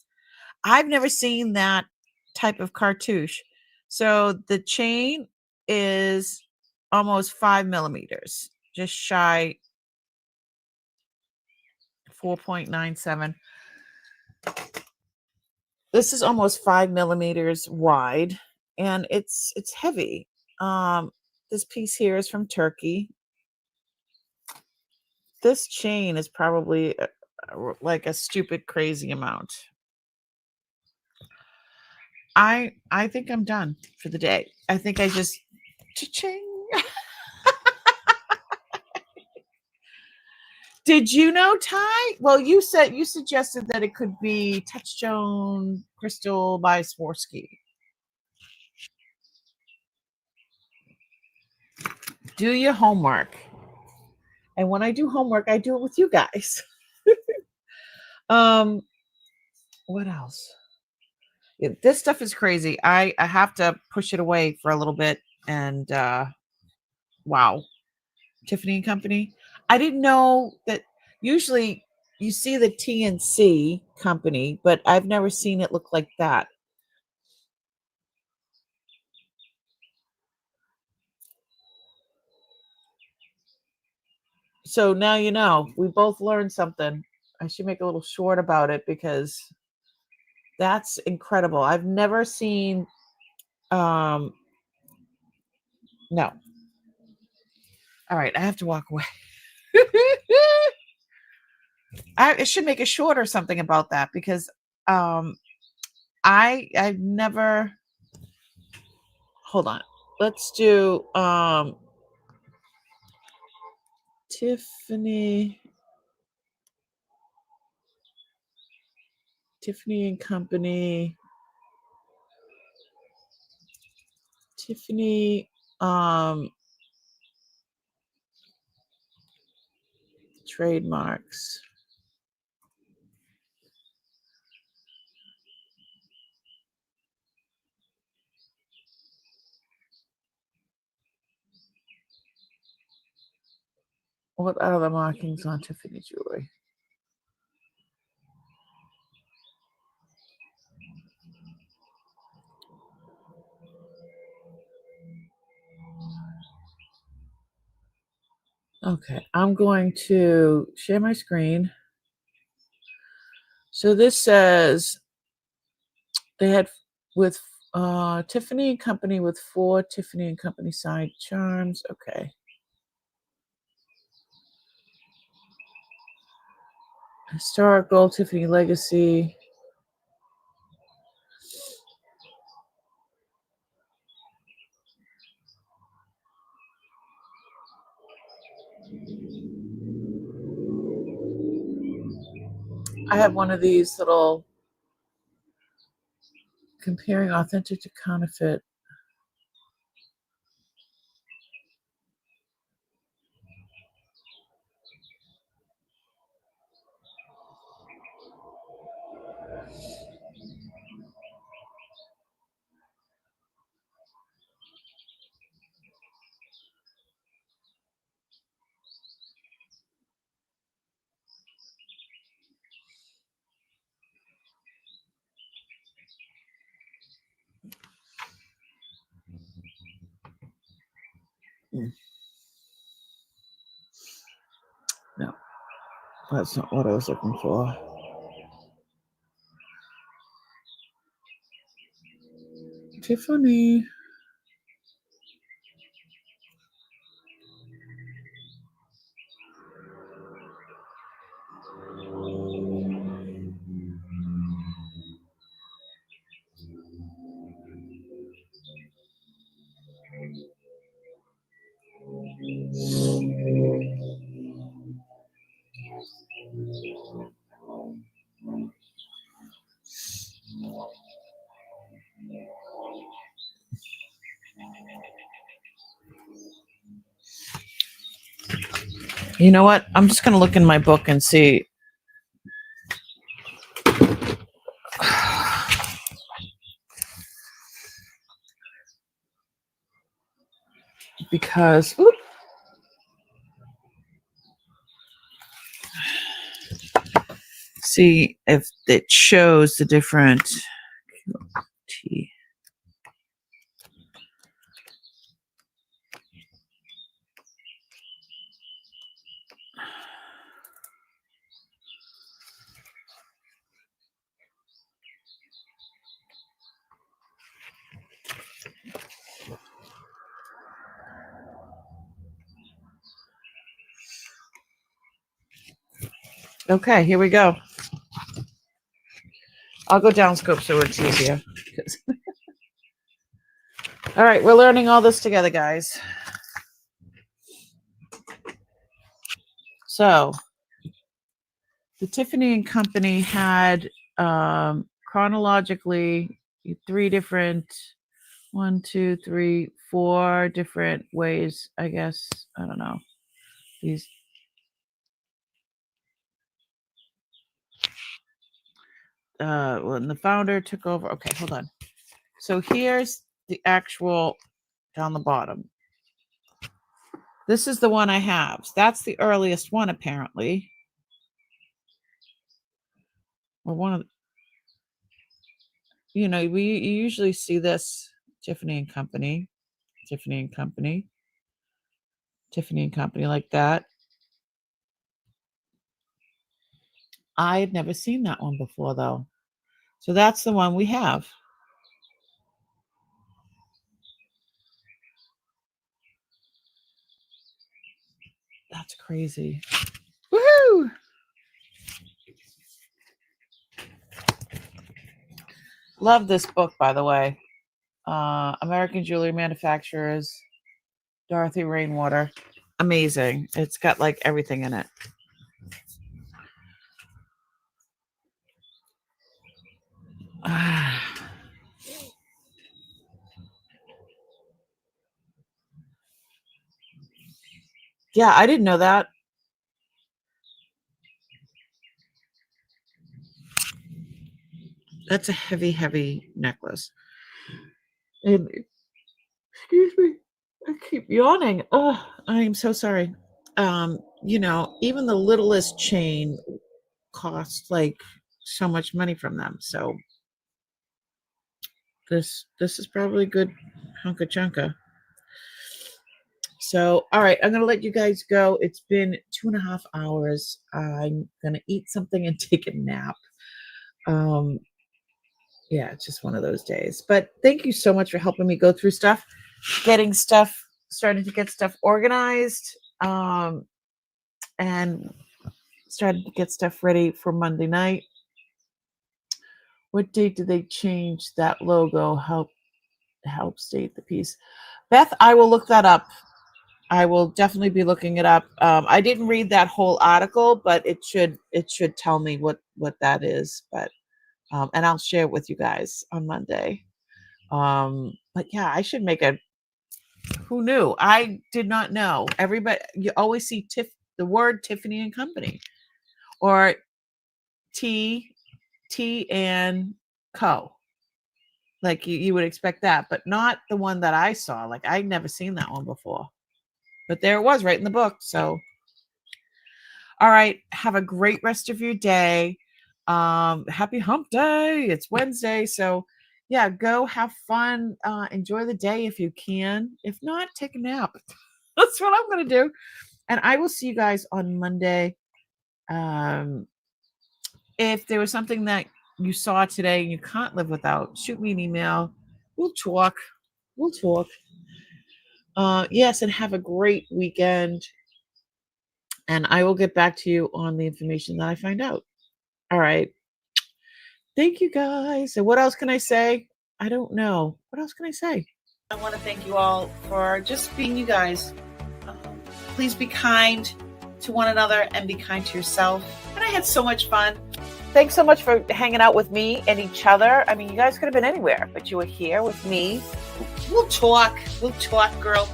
Speaker 1: I've never seen that type of cartouche. So the chain is almost 5 millimeters, just shy 4.97. This is almost 5 millimeters wide, and it's heavy. Um, this piece here is from Turkey. This chain is probably like a stupid crazy amount. I think I'm done for the day. I think I just cha-ching. Did you know, Ty? Well, you suggested that it could be Touchstone Crystal by Swarovski. Do your homework. And when I do homework, I do it with you guys. um, what else? This stuff is crazy. I have to push it away for a little bit. And wow, Tiffany and Company. I didn't know that. Usually you see the TNC company, but I've never seen it look like that. So now you know. We both learned something. I should make a little short about it because that's incredible. I've never seen um no. All right, I have to walk away. I should make a short or something about that because um I've never. Hold on. Let's do Tiffany Tiffany and Company. Tiffany trademarks. What are the markings on Tiffany jewelry? Okay, I'm going to share my screen. So this says they had with Tiffany and Company with 4 Tiffany and Company side charms. Okay. Historical Tiffany Legacy. I have one of these little comparing authentic to counterfeit. No, that's not what I was looking for. Tiffany. You know what? I'm just going to look in my book and see. Because see if it shows the different T. Okay, here we go. I'll go down scope so it's easier. All right, we're learning all this together, guys. So, the Tiffany and Company had chronologically 4 different ways, I guess. I don't know. These when the founder took over. Okay, hold on. So here's the actual down the bottom. This is the one I have. That's the earliest one, apparently. Or one of, you usually see this Tiffany and Company, Tiffany and Company, Tiffany and Company, like that. I had never seen that one before, though. So that's the one we have. That's crazy. Woohoo! Love this book, by the way. American Jewelry Manufacturers, Dorothy Rainwater. Amazing. It's got like everything in it. Yeah, I didn't know that. That's a heavy, heavy necklace. And excuse me, I keep yawning. Oh, I am so sorry. Even the littlest chain costs like so much money from them. So this is probably a good hunka chunka. So, all right, I'm gonna let you guys go. It's been 2.5 hours. I'm gonna eat something and take a nap. Yeah, it's just one of those days. But thank you so much for helping me go through stuff, starting to get stuff organized, and started to get stuff ready for Monday night. What date did they change that logo? Help state the piece. Beth, I will look that up. I will definitely be looking it up. I didn't read that whole article, but it should tell me what that is. But and I'll share it with you guys on Monday. But yeah, I should make a. Who knew? I did not know. Everybody, you always see the word Tiffany and Company, or T and Co. Like you would expect that, but not the one that I saw. Like I'd never seen that one before. But there it was, right in the book. So, all right, have a great rest of your day. Happy hump day. It's Wednesday. So yeah, go have fun. Enjoy the day if you can. If not, take a nap. That's what I'm going to do. And I will see you guys on Monday. If there was something that you saw today and you can't live without, shoot me an email. We'll talk. Yes, and have a great weekend. And I will get back to you on the information that I find out. All right. Thank you, guys. And what else can I say? I don't know. What else can I say? I want to thank you all for just being you guys. Please be kind to one another and be kind to yourself. And I had so much fun. Thanks so much for hanging out with me and each other. I mean, you guys could have been anywhere, but you were here with me. We'll talk, girl.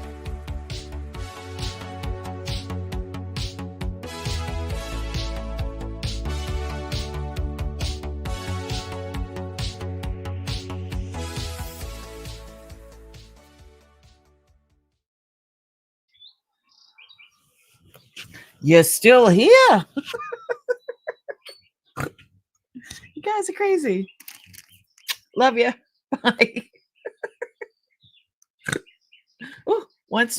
Speaker 1: You're still here. You guys are crazy. Love you. Bye. Once